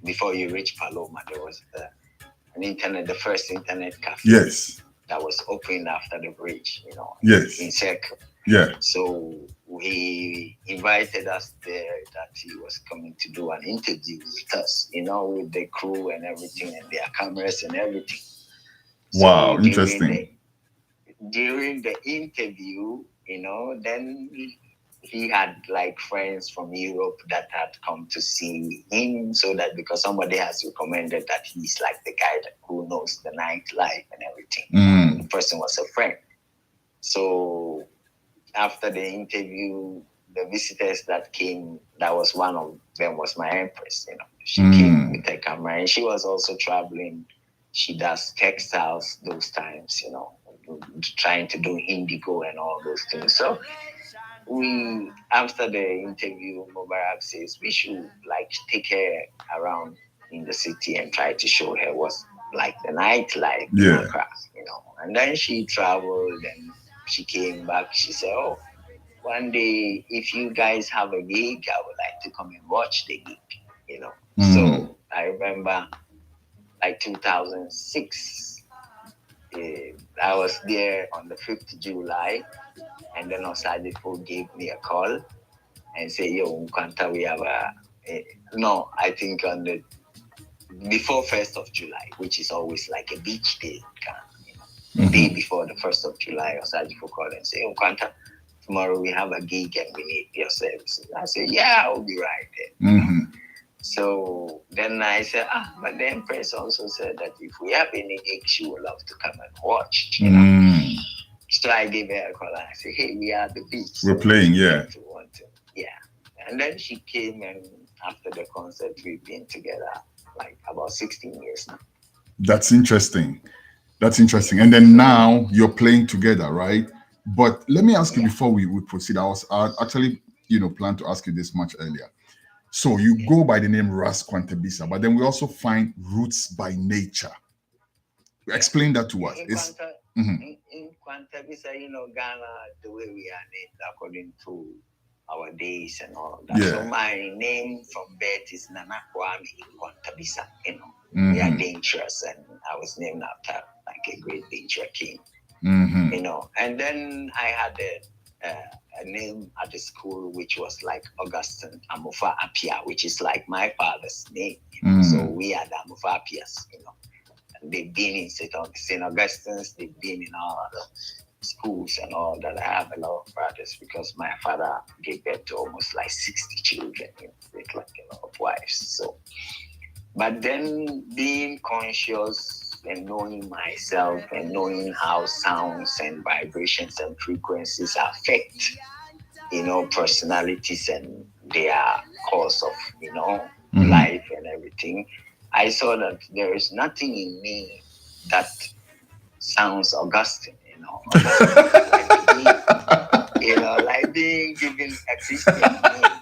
before you reach Paloma, there was the first internet cafe. Yes. That was opened after the bridge. Yes. In Circle. Yeah. So he invited us there that he was coming to do an interview with us, with the crew and everything and their cameras and everything. Wow, so interesting. During the interview, then he had like friends from Europe that had come to see him, so that because somebody has recommended that he's like the guy who knows the nightlife and everything. The person was a friend. So after the interview, the visitors that came, that was one of them was my Empress. She came with her camera, and she was also traveling. She does textiles those times, trying to do indigo and all those things. So after the interview, Mubarak says we should like take her around in the city and try to show her what's like the nightlife in Accra, And then she traveled and she came back. She said, "Oh, one day if you guys have a gig, I would like to come and watch the gig." So I remember like 2006. I was there on the 5th July, and then Osajifu gave me a call and said, "Yo, Nkwanta, we have I think on the before 1st of July, which is always like a beach day, the day before the 1st of July, Osajifu called and said, Nkwanta, tomorrow we have a gig and we need your services." I said, "Yeah, I'll be right there." So then I said, but the Empress also said that if we have any gig, she would love to come and watch, So I gave her a call and I said, "Hey, we are at the beach. We're playing, yeah. And then she came, and after the concert, we've been together like about 16 years now. That's interesting. And then now you're playing together, right? But let me ask you before we proceed. I actually, planned to ask you this much earlier. So you go by the name Ras Nkwantabisa, but then we also find Roots by Nature. Explain that to us. In Nkwantabisa, Ghana, the way we are named according to our days and all that. Yeah. So my name from birth is Nana Nkwantabisa. We are dangerous, and I was named after like a great danger king. And then I had a name at the school which was like Augustine Amufa Apia, which is like my father's name. So we are the Amufa Apias, And they've been in St. Augustine's, they've been in all other schools and all that. I have a lot of brothers because my father gave birth to almost like 60 children, with like a lot of wives. So, but then being conscious and knowing myself and knowing how sounds and vibrations and frequencies affect, personalities and their course of, life and everything, I saw that there is nothing in me that sounds Augustine, like being given a Christian name,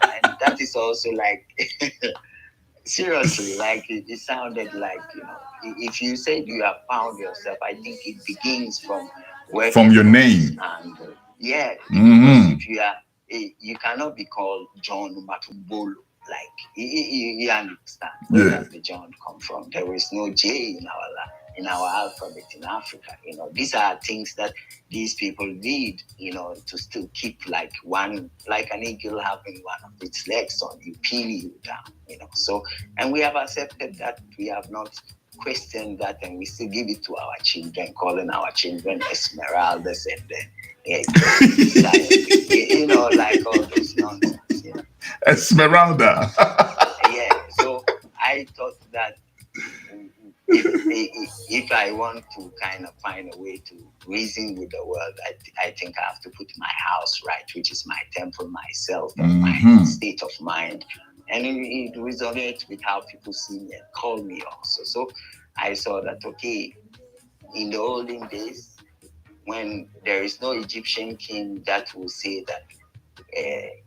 and that is also like seriously, like it sounded like if you said you have found yourself, I think it begins from your name, and because if you are, you cannot be called John Matumbolo. Like you understand where does the John come from? There is no J in our alphabet in Africa. These are things that these people need, to still keep like an eagle having one of its legs on you, pin you down, So, and we have accepted that. We have not questioned that, and we still give it to our children, calling our children Esmeraldas and like all those nonsense. Esmeralda. So I thought that if I want to kind of find a way to reason with the world, I think I have to put my house right, which is my temple, myself, and my state of mind. And it resonates with how people see me and call me also. So I saw that, okay, in the olden days, when there is no Egyptian king that will say that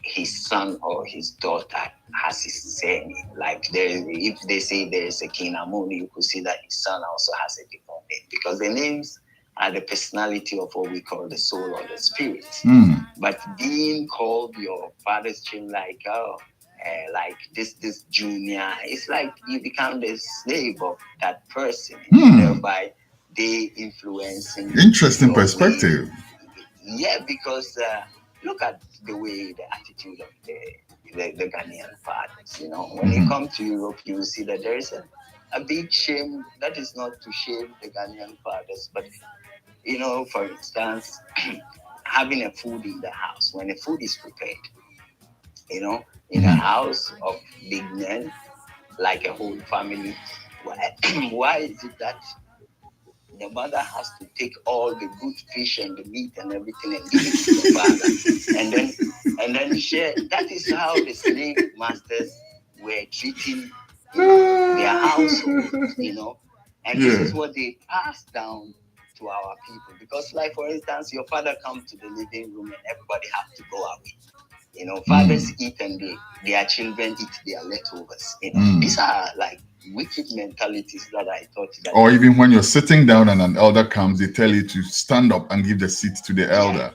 his son or his daughter has his surname. Like if they say there is a King Amuni, you could see that his son also has a different name, because the names are the personality of what we call the soul or the spirit. But being called your father's children, like like this junior, it's like you become the slave of that person, thereby they influencing. Interesting perspective. Because look at the way, the attitude of the Ghanaian fathers. When you come to Europe, you will see that there is a big shame. That is not to shame the Ghanaian fathers, but for instance, having a food in the house, when the food is prepared, in a house of big men, like a whole family, why is it that the mother has to take all the good fish and the meat and everything and give it to the father, and then share? That is how the slave masters were treating their household, and this is what they passed down to our people. Because, like for instance, your father comes to the living room and everybody have to go away. Fathers eat and their children eat their leftovers. These are like wicked mentalities that I thought that. Or even when you're sitting down and an elder comes, they tell you to stand up and give the seat to the elder,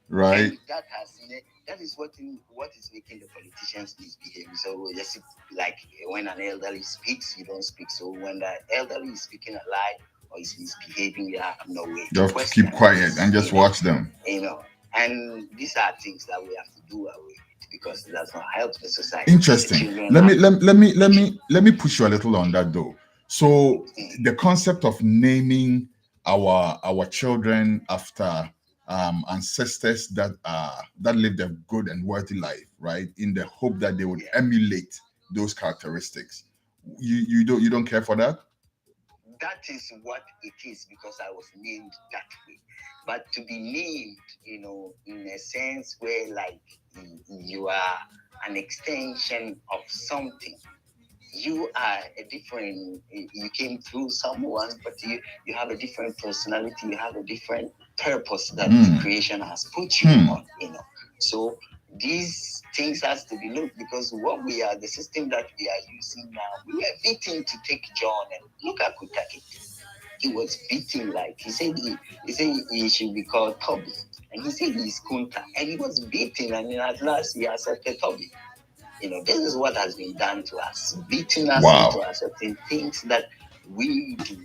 right? And that is what is making the politicians misbehave. So just like when an elderly speaks, you don't speak. So when the elderly is speaking a lie or is misbehaving, you have no way. You have to keep quiet and just watch them. And these are things that we have to do away with, because it does not help the society. Interesting. Let me push you a little on that though. So the concept of naming our children after ancestors that lived a good and worthy life, right? In the hope that they would emulate those characteristics. You don't care for that? That is what it is, because I was named that way. But to be named, in a sense where like you are an extension of something. You are a different, you came through someone, but you have a different personality, you have a different purpose that creation has put you on, So these things has to be looked, because what we are, the system that we are using now, we were beaten to take John, and look at Kutaki. He was beaten, like he said he should be called Toby, And he said he's Kunta. And he was beaten, and then at last he accepted Toby. This is what has been done to us, beating us into accepting things that we do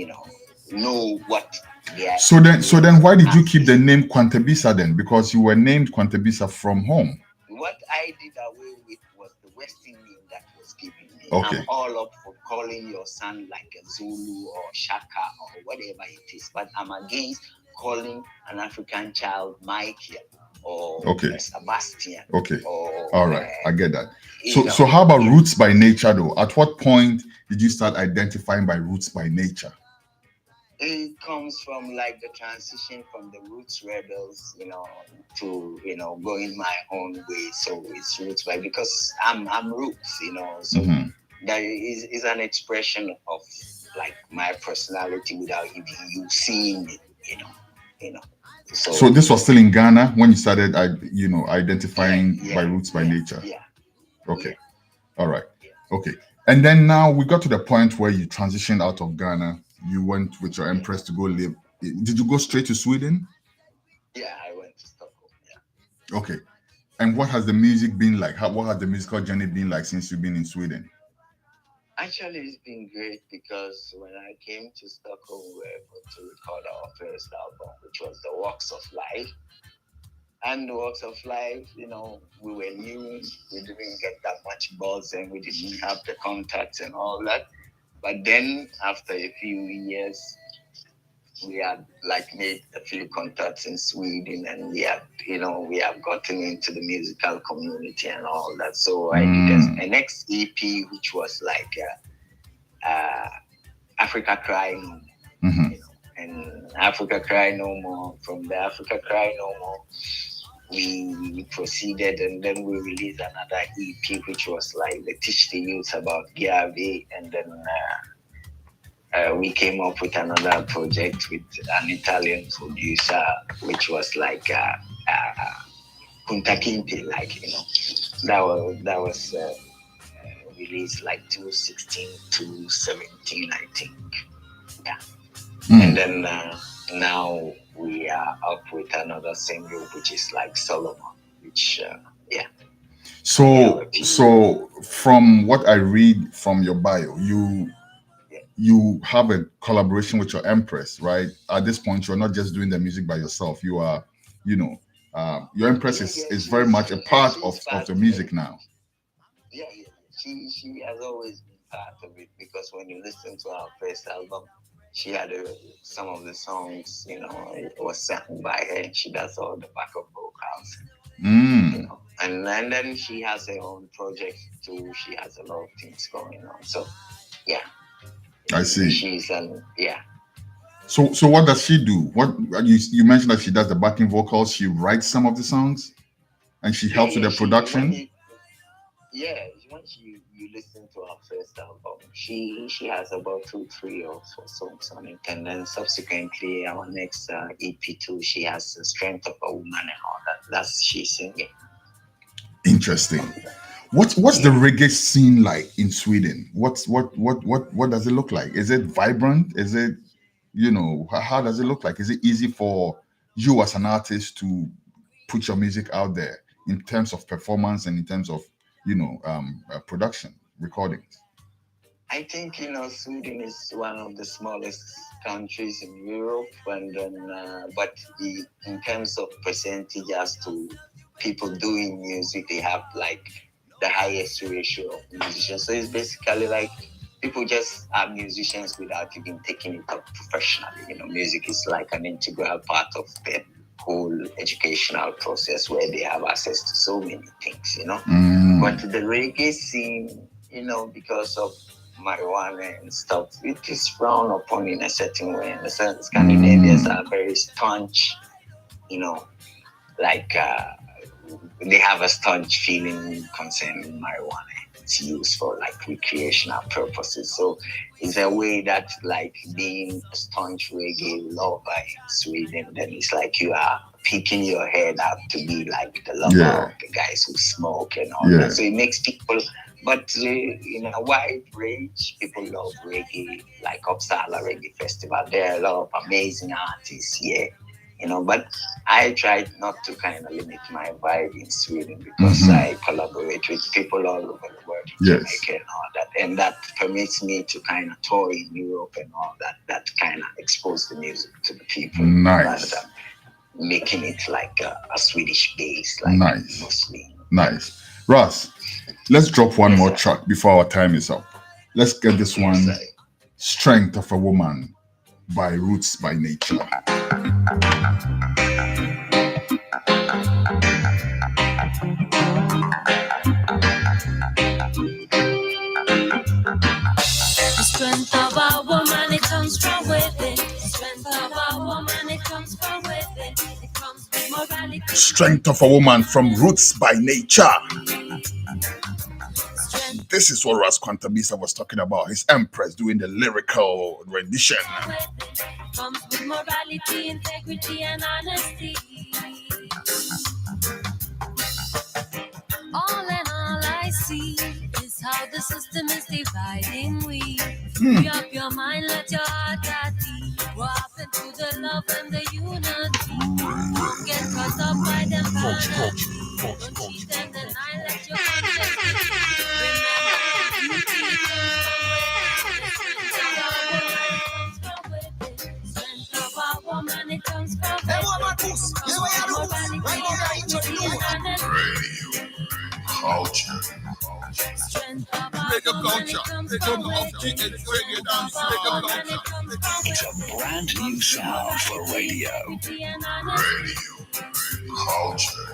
not, know what they are. So then why did you keep the name Nkwantabisa then? Because you were named Nkwantabisa from home. What I did away with was the Western name that was given me. Okay. I'm all up for calling your son like a Zulu or Shaka or whatever it is, but I'm against calling an African child Michael or Sebastian. Okay. Or, all right. I get that. So how about Roots by Nature though? At what point did you start identifying by Roots by Nature? It comes from like the transition from the Roots Rebels, to going my own way. So it's Roots by, because I'm Roots, so that is an expression of like my personality without even you seeing it, So this was still in Ghana when you started, identifying by Roots by Nature. Yeah. Okay. Yeah. All right. Yeah. Okay. And then now we got to the point where you transitioned out of Ghana. You went with your Empress to go live. Did you go straight to Sweden? Yeah, I went to Stockholm. Yeah. Okay. And what has the music been like? What has the musical journey been like since you've been in Sweden? Actually, it's been great because when I came to Stockholm, we were able to record our first album, which was The Walks of Life. And The Walks of Life, we were new. We didn't get that much buzz and we didn't have the contacts and all that. But then after a few years, we had made a few contacts in Sweden, and we have gotten into the musical community and all that. So I did a next EP, which was Africa Cry No More. And Africa Cry No More. From the Africa Cry No More, we proceeded, and then we released another EP, which was the Teach the Youth About Giave, and then we came up with another project with an Italian producer, which was Kunta Kinte, that was released 2016 to 17, I think. Yeah. And then now we are up with another single, which is Solomon, which So from what I read from your bio, you have a collaboration with your Empress, right? At this point, you're not just doing the music by yourself. You are, your Empress is very much a part of the music now. Yeah. She has always been part of it, because when you listen to our first album, she had some of the songs, it was sung by her, and she does all the backup vocals. And then she has her own project too. She has a lot of things going on. So, yeah. I see. She's So what does she do? What you mentioned that she does the backing vocals. She writes some of the songs, and she helps with the production. Once you listen to our first album, she has about 2-3 or 4 songs on it, and then subsequently our next EP2, she has The Strength of a Woman and all that. That's she singing. Interesting. What's the reggae scene like in Sweden? What does it look like? Is it vibrant? Is it, how does it look like? Is it easy for you as an artist to put your music out there in terms of performance and in terms of, production, recordings? I think, Sweden is one of the smallest countries in Europe, and then, but in terms of percentage as to people doing music, they have the highest ratio of musicians. So it's basically people just are musicians without even taking it up professionally. Music is an integral part of the whole educational process, where they have access to so many things, But the reggae scene, because of marijuana and stuff, it is frowned upon in a certain way. And the Scandinavians are very staunch, they have a staunch feeling concerning marijuana. It's used for recreational purposes. So it's a way that being a staunch reggae lover in Sweden, then it's you are picking your head up to be the lover of the guys who smoke and all that. So it makes people, but in a wide range, people love reggae, Uppsala Reggae Festival. There are a lot of amazing artists here But I tried not to kind of limit my vibe in Sweden because I collaborate with people all over the world in Jamaica and all that. And that permits me to kind of tour in Europe and all that. That kind of expose the music to the people. Rather than making it like a Swedish base, like mostly. Nice. Ras, let's drop one more track before our time is up. Let's get this one, Strength of a Woman by Roots by Nature. The strength of a woman, it comes from within. The strength of a woman, it comes from within. It comes with morality. Strength of a Woman from Roots by Nature. This is what Ras Nkwantabisa was talking about. His Empress doing the lyrical rendition. Comes with morality, integrity, and honesty. All in all, I see is how the system is dividing we. Free up your mind, let your heart be. Walk into the love and the unity. Don't get caught up by them vanity. Don't cheat and deny, let your conscience be. Remember the beauty strength of a woman, it comes from within. Culture. Reggae culture. It's a brand new sound for radio. Culture.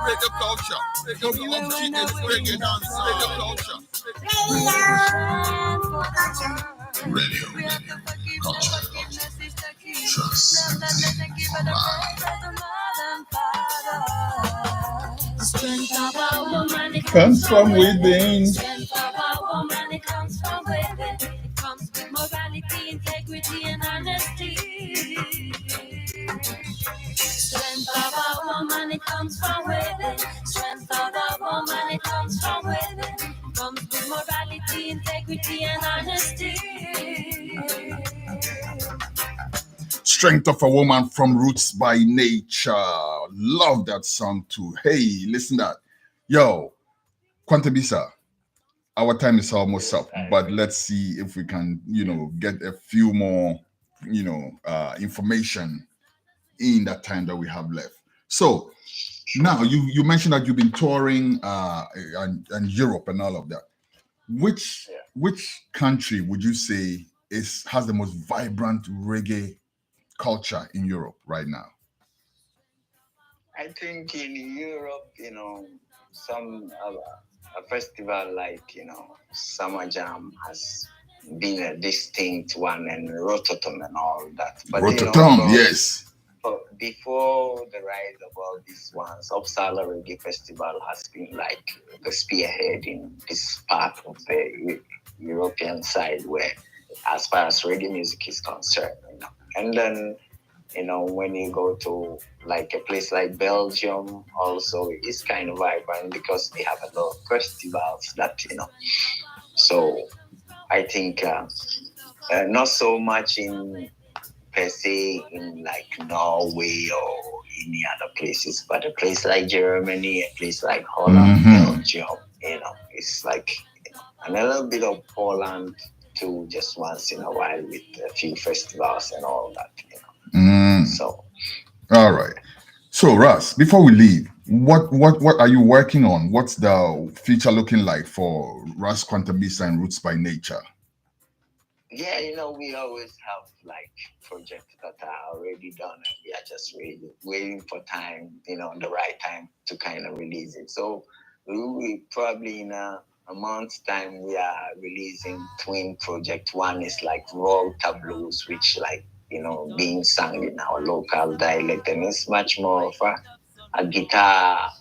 Reggae culture. Reggae dance. Reggae culture. Radio. Culture. Trust. Strength of a woman, it Comes from within. Strength of a woman, it comes from within. It comes with morality, integrity, and honesty. Strength of a woman, it comes from within. Strength of a woman, it comes from within. Comes with morality, integrity, and honesty. Strength of a Woman from Roots by Nature. Love that song too. Hey, listen that. Yo, Nkwantabisa, our time is almost up, but let's see if we can, get a few more, information in that time that we have left. So now you mentioned that you've been touring and Europe and all of that. Which country would you say has the most vibrant reggae culture in Europe right now? I think in Europe, some a festival like Summer Jam has been a distinct one, and Rotterdam and all that. But Rotterdam, yes. Before the rise of all these ones, Uppsala Reggae Festival has been like the spearhead in this part of the European side, where, as far as reggae music is concerned, and then when you go to like a place like Belgium, also it's kind of vibrant because they have a lot of festivals that So I think not so much in per se in like Norway or any other places, but a place like Germany, a place like Holland, Belgium, it's like and a little bit of Poland too, just once in a while with a few festivals and all that. So, all right. So, Ras, before we leave, what are you working on? What's the future looking like for Ras Nkwantabisa and Roots by Nature? Yeah, we always have like projects that are already done, and we are just waiting for time, the right time to kind of release it. So we probably in a month's time we are releasing twin project. One is like Volta Blues, which like being sung in our local dialect, and it's much more of a guitar,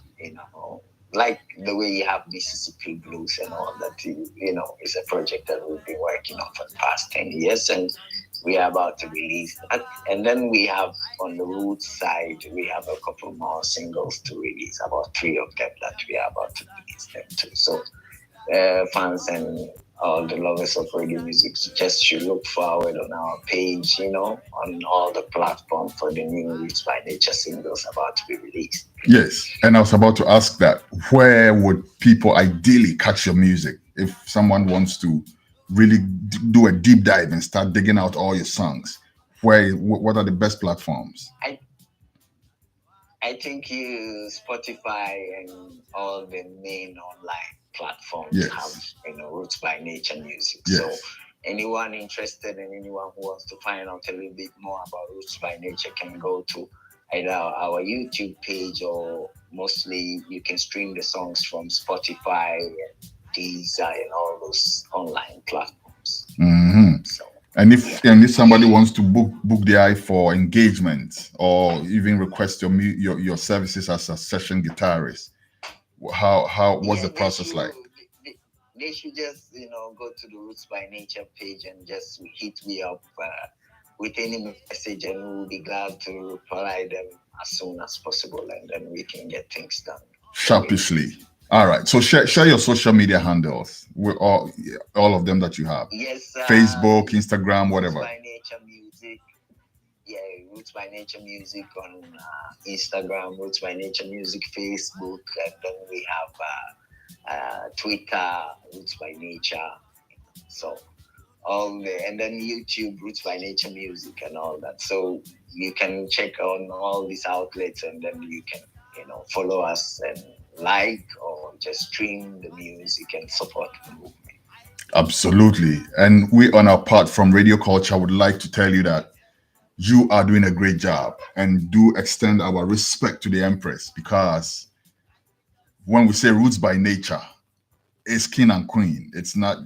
like the way you have Mississippi Blues and all that, is a project that we've been working on for the past 10 years, and we are about to release that. And then we have, on the Roots side, we have a couple more singles to release, about 3 of them that we are about to release them too. So fans and all the lovers of reggae music just should look forward on our page, on all the platforms for the new Roots by Nature singles about to be released. Yes, and I was about to ask that. Where would people ideally catch your music if someone wants to really do a deep dive and start digging out all your songs? What are the best platforms? I think Spotify and all the main online platforms have Roots by Nature music. Yes. So anyone interested and anyone who wants to find out a little bit more about Roots by Nature can go to either our YouTube page, or mostly you can stream the songs from Spotify and Deezer and all those online platforms. Mm-hmm. So, and if somebody wants to book the eye for engagement or even request your services as a session guitarist, what's the process like? They should just go to the Roots by Nature page and just hit me up with any message, and we'll be glad to reply them as soon as possible, and then we can get things done sharpishly. All right, so share your social media handles with all of them that you have. Yes, Facebook, Instagram, whatever. Roots by Nature Music. Yeah, Roots by Nature Music on Instagram, Roots by Nature Music Facebook, and then we have Twitter, Roots by Nature. So and then YouTube, Roots by Nature Music and all that. So you can check on all these outlets, and then you can follow us and like or just stream the music and support the movement. Absolutely. And we on our part from Radio Culture would like to tell you that you are doing a great job, and do extend our respect to the Empress, because when we say Roots by Nature, it's king and queen. It's not,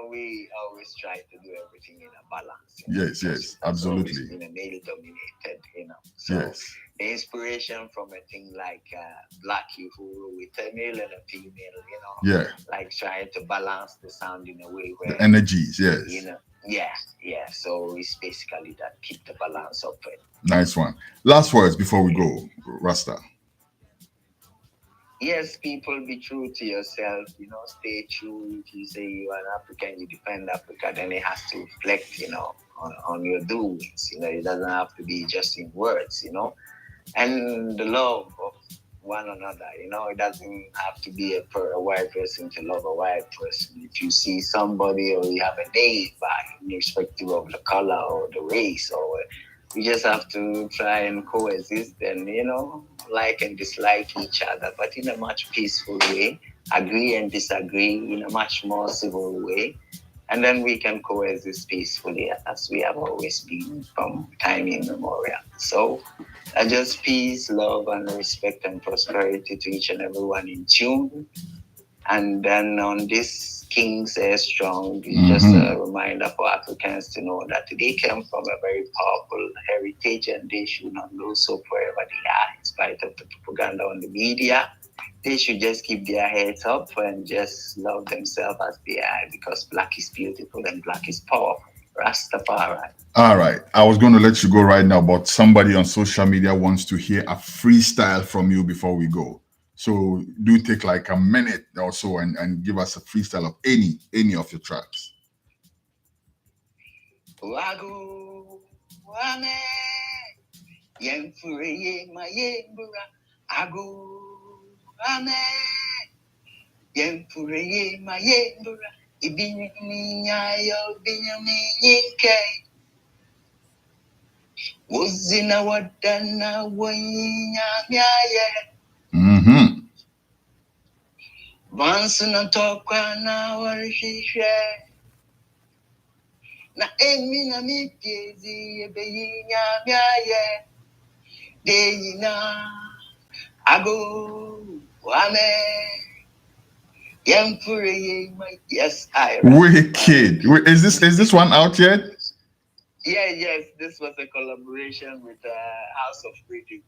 we always try to do everything in a balance. Yes, absolutely. It's been a male dominated, So yes. The inspiration from a thing like Black Uhuru with a male and a female, Yeah. like trying to balance the sound in a way where the energies, yes. Yeah. So it's basically that, keep the balance of it. Nice one. Last words before we go, Rasta. Yes, people, be true to yourself, stay true. If you say you are an African, you defend Africa, then it has to reflect, on your doings. It doesn't have to be just in words, and the love of one another, it doesn't have to be a white person to love a white person. If you see somebody or you have a neighbor, irrespective of the color or the race, or you just have to try and coexist and, like and dislike each other, but in a much peaceful way, agree and disagree in a much more civil way, and then we can coexist peacefully as we have always been from time immemorial. So just peace, love, and respect and prosperity to each and everyone in tune. And then on this King Says Strong, it's just a reminder for Africans to know that they came from a very powerful heritage, and they should not lose hope wherever they are, in spite of the propaganda on the media. They should just keep their heads up and just love themselves as they are, because Black is beautiful and Black is powerful. Rastafari. All right. I was going to let you go right now, but somebody on social media wants to hear a freestyle from you before we go. So do take like a minute or so and give us a freestyle of any of your tracks. Wagu wame yemfure mayembura agu wame yemfure mayembura ibinyayo binyamike wuzina wadana wanyamyaye Vansu na tokwa na warishishe na emi na mipiezi ebeyinya miaye deyina ago wame yemfure. Yes, I. Wicked. Is this one out yet? Yes, this was a collaboration with House of Rhythm,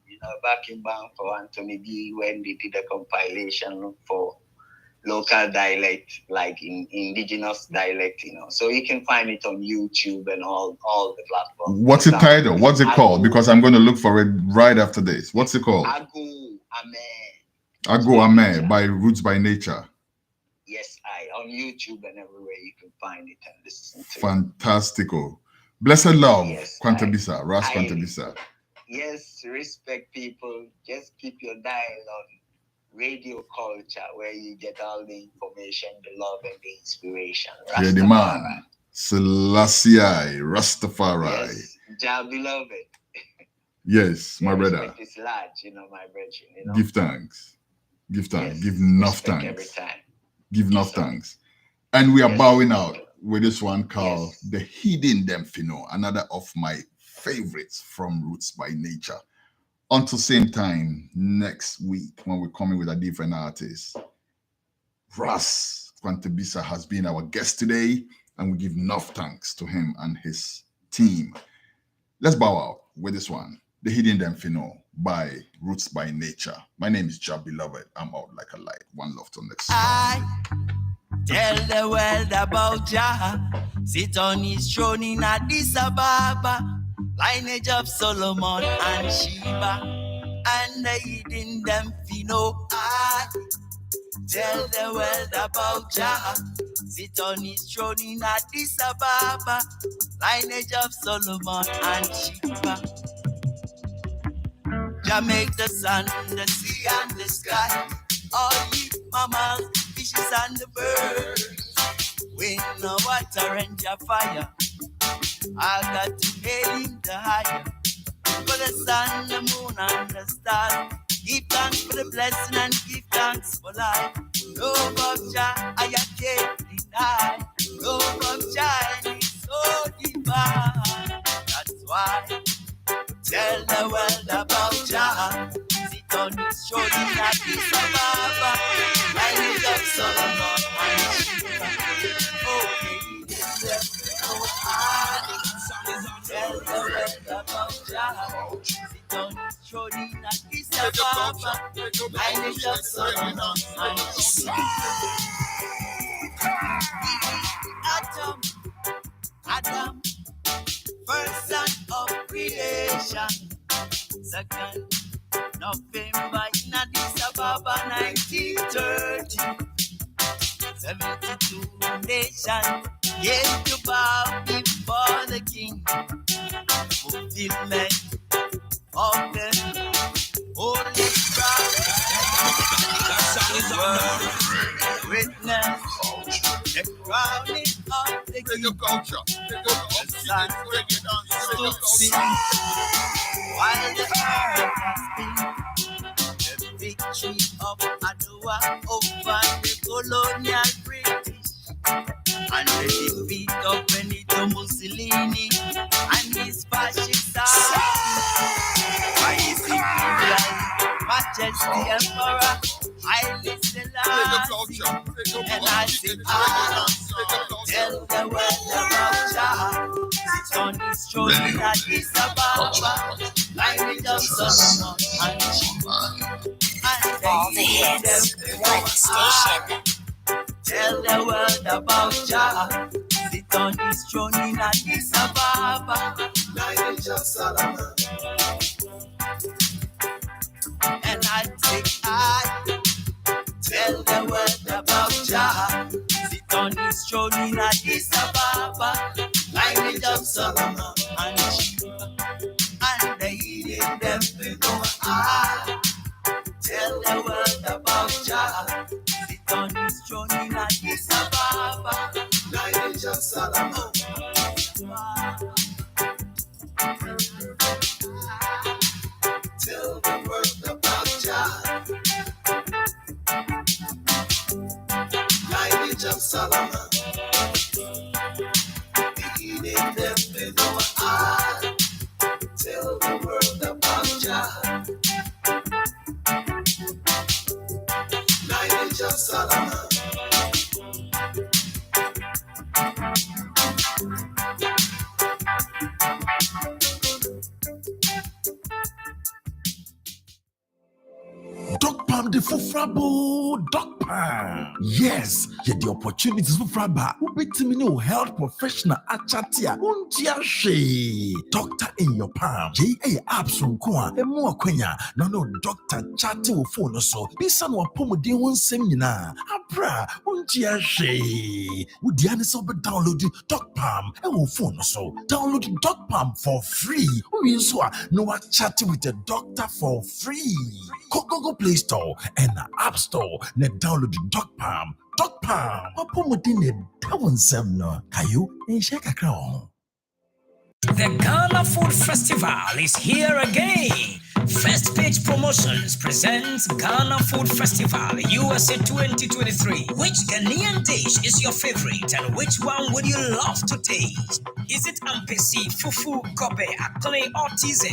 back in Bangkok, Anthony B, when they did a compilation for local dialect, like in indigenous dialect, So you can find it on YouTube and all the platforms. What's the title? What's it called? Because I'm going to look for it right after this. What's it called? Agu Ame. Agu Ame by Roots by Nature. Yes, on YouTube and everywhere you can find it and listen to Fantastico. Blessed love, Yes, Nkwantabisa, Ras Nkwantabisa. Yes, respect people. Just keep your dial on Radio Culture, where you get all the information, the love, and the inspiration. Yeah, the man, Selassie, Rastafari. Yes, Jah beloved. Yes, my brother. Respect is large, my brethren. Give thanks. Give thanks. Yes, give enough respect thanks. Every time. Give enough thanks. And we are bowing out with this one called The Hidden Demphino, another of my favorites from Roots by Nature. Until same time next week when we're coming with a different artist. Ras Nkwantabisa has been our guest today, and we give enough thanks to him and his team. Let's bow out with this one, The Hidden Demphino by Roots by Nature. My name is Jah Beloved. I'm out like a light. One love till next time. Tell the world about Jah. Sit on his throne in Addis Ababa. Lineage of Solomon and Sheba. And the hidden Demphino. I tell the world about Jah. Sit on his throne in Addis Ababa. Lineage of Solomon and Sheba. Jah make the sun, the sea and the sky. All ye mammals, fishes and the birds. Wind, the water and your fire. I got to hail him the higher. For the sun, the moon and the stars. Give thanks for the blessing and give thanks for life. Love of Jah, I can't deny. Love of Jah is so divine. That's why tell the world about Jah. Sit on his throne in Addis Ababa. Lineage of Solomon and Sheba. Okay, tell the world about Jah. Sit on his throne in Addis Ababa. Lineage of Solomon and Sheba. Adam, first son of creation. Second November in Addis Ababa 1930. 72 nations came to bow before the king. Fulfillment of the holy prophet. That song is on witness the crowning of the king. The sun stood still while the earth has been. The victory of Adwa over the colonial British, and the defeat of Benito Mussolini and his fascist army. By his imperial majesty emperor Haile Selassie, and I say, tell the world about Jah. Sit on his throne in Addis Ababa, lineage of Solomon and Sheba. All the hits, one station. Tell the world about Jah. Sit on his throne in Addis Ababa, lineage of Solomon. And I say, tell the world about Jah. Sit on his throne in Addis Ababa, lineage of Solomon and Sheba. And the hidden Demphino. Tell the world about Jah. Sit on his throne in Addis Ababa, lineage of Solomon. Tell the world about Jah. Lineage of Solomon. Hidden Demphino. Tell the world about Jah. Lineage of Solomon. Dog Palm de Fufrabo, Dog Palm. Yes, yet the opportunities for Fraba will be to health professional at Chatia, Unjiashe. Doctor in your palm, J.A. Absunkwa, and more Quenya, no Doctor Chatty will phone so. Bisan wa Pomodi one seminar, Abra, Unjiashe. Would the answer be download Dog Palm and will phone so. Download Dog Palm for free. We saw no chatting with the doctor for free. Google Play Store and App Store. Ne download Dog Palm. Dog Palm. Wapomodi ne tawon semno. Kayo ne shaka crown. The Ghana Food Festival is here again. First Page Promotions presents Ghana Food Festival USA 2023. Which Ghanaian dish is your favorite and which one would you love to taste? Is it ampesi, fufu, gobe, akle or TZ?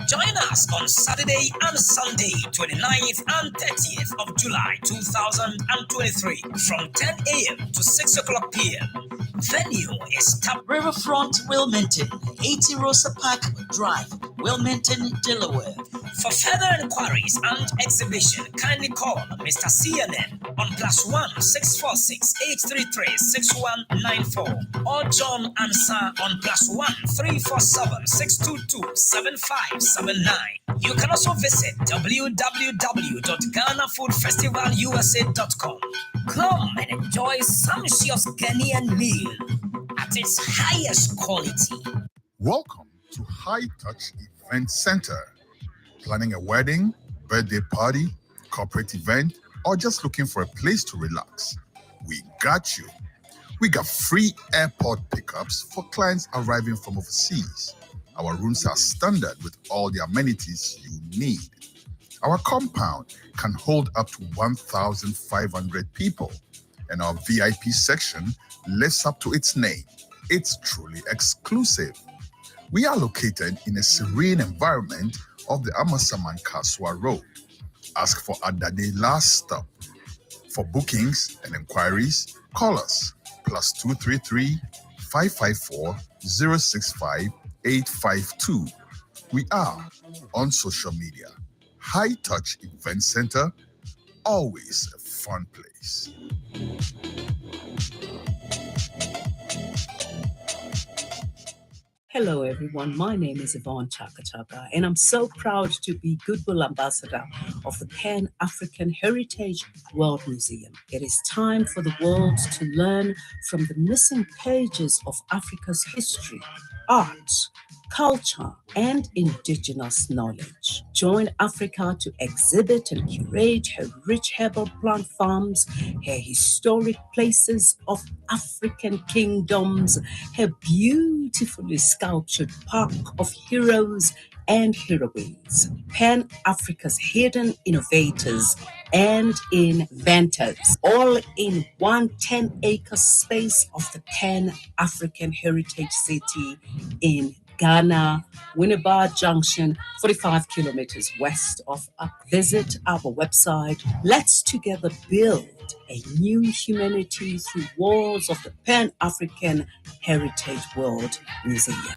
Join us on Saturday and Sunday, 29th and 30th of July 2023 from 10 a.m. to 6 o'clock p.m. Venue is Riverfront, Wilmington, 80 Rosa Park Drive, Wilmington, Delaware. For further inquiries and exhibition, kindly call Mr. CNN on +1 646 833 6194 or John Ansa on +1 347 622 7579. You can also visit www.GhanaFoodFestivalUSA.com. Come and enjoy sumptuous Ghanaian meal at its highest quality. Welcome to High Touch Event Center. Planning a wedding, birthday party, corporate event, or just looking for a place to relax? We got you. We got free airport pickups for clients arriving from overseas. Our rooms are standard with all the amenities you need. Our compound can hold up to 1,500 people, and our VIP section lives up to its name. It's truly exclusive. We are located in a serene environment of the Amasaman Kaswa Road. Ask for Adade Last Stop. For bookings and inquiries, call us +233 554 065 852. We are on social media. High Touch Event Center, always a fun place. Hello, everyone. My name is Yvonne Chaka, and I'm so proud to be Goodwill Ambassador of the Pan-African Heritage World Museum. It is time for the world to learn from the missing pages of Africa's history, art, culture, and indigenous knowledge. Join Africa to exhibit and curate her rich herbal plant farms, her historic places of African kingdoms, her beautifully sculptured park of heroes and heroines, Pan-Africa's hidden innovators and inventors, all in one 10-acre space of the Pan-African Heritage City in Ghana, Winneba Junction, 45 kilometers west of Accra. Visit our website. Let's together build a new humanity through walls of the Pan-African Heritage World Museum.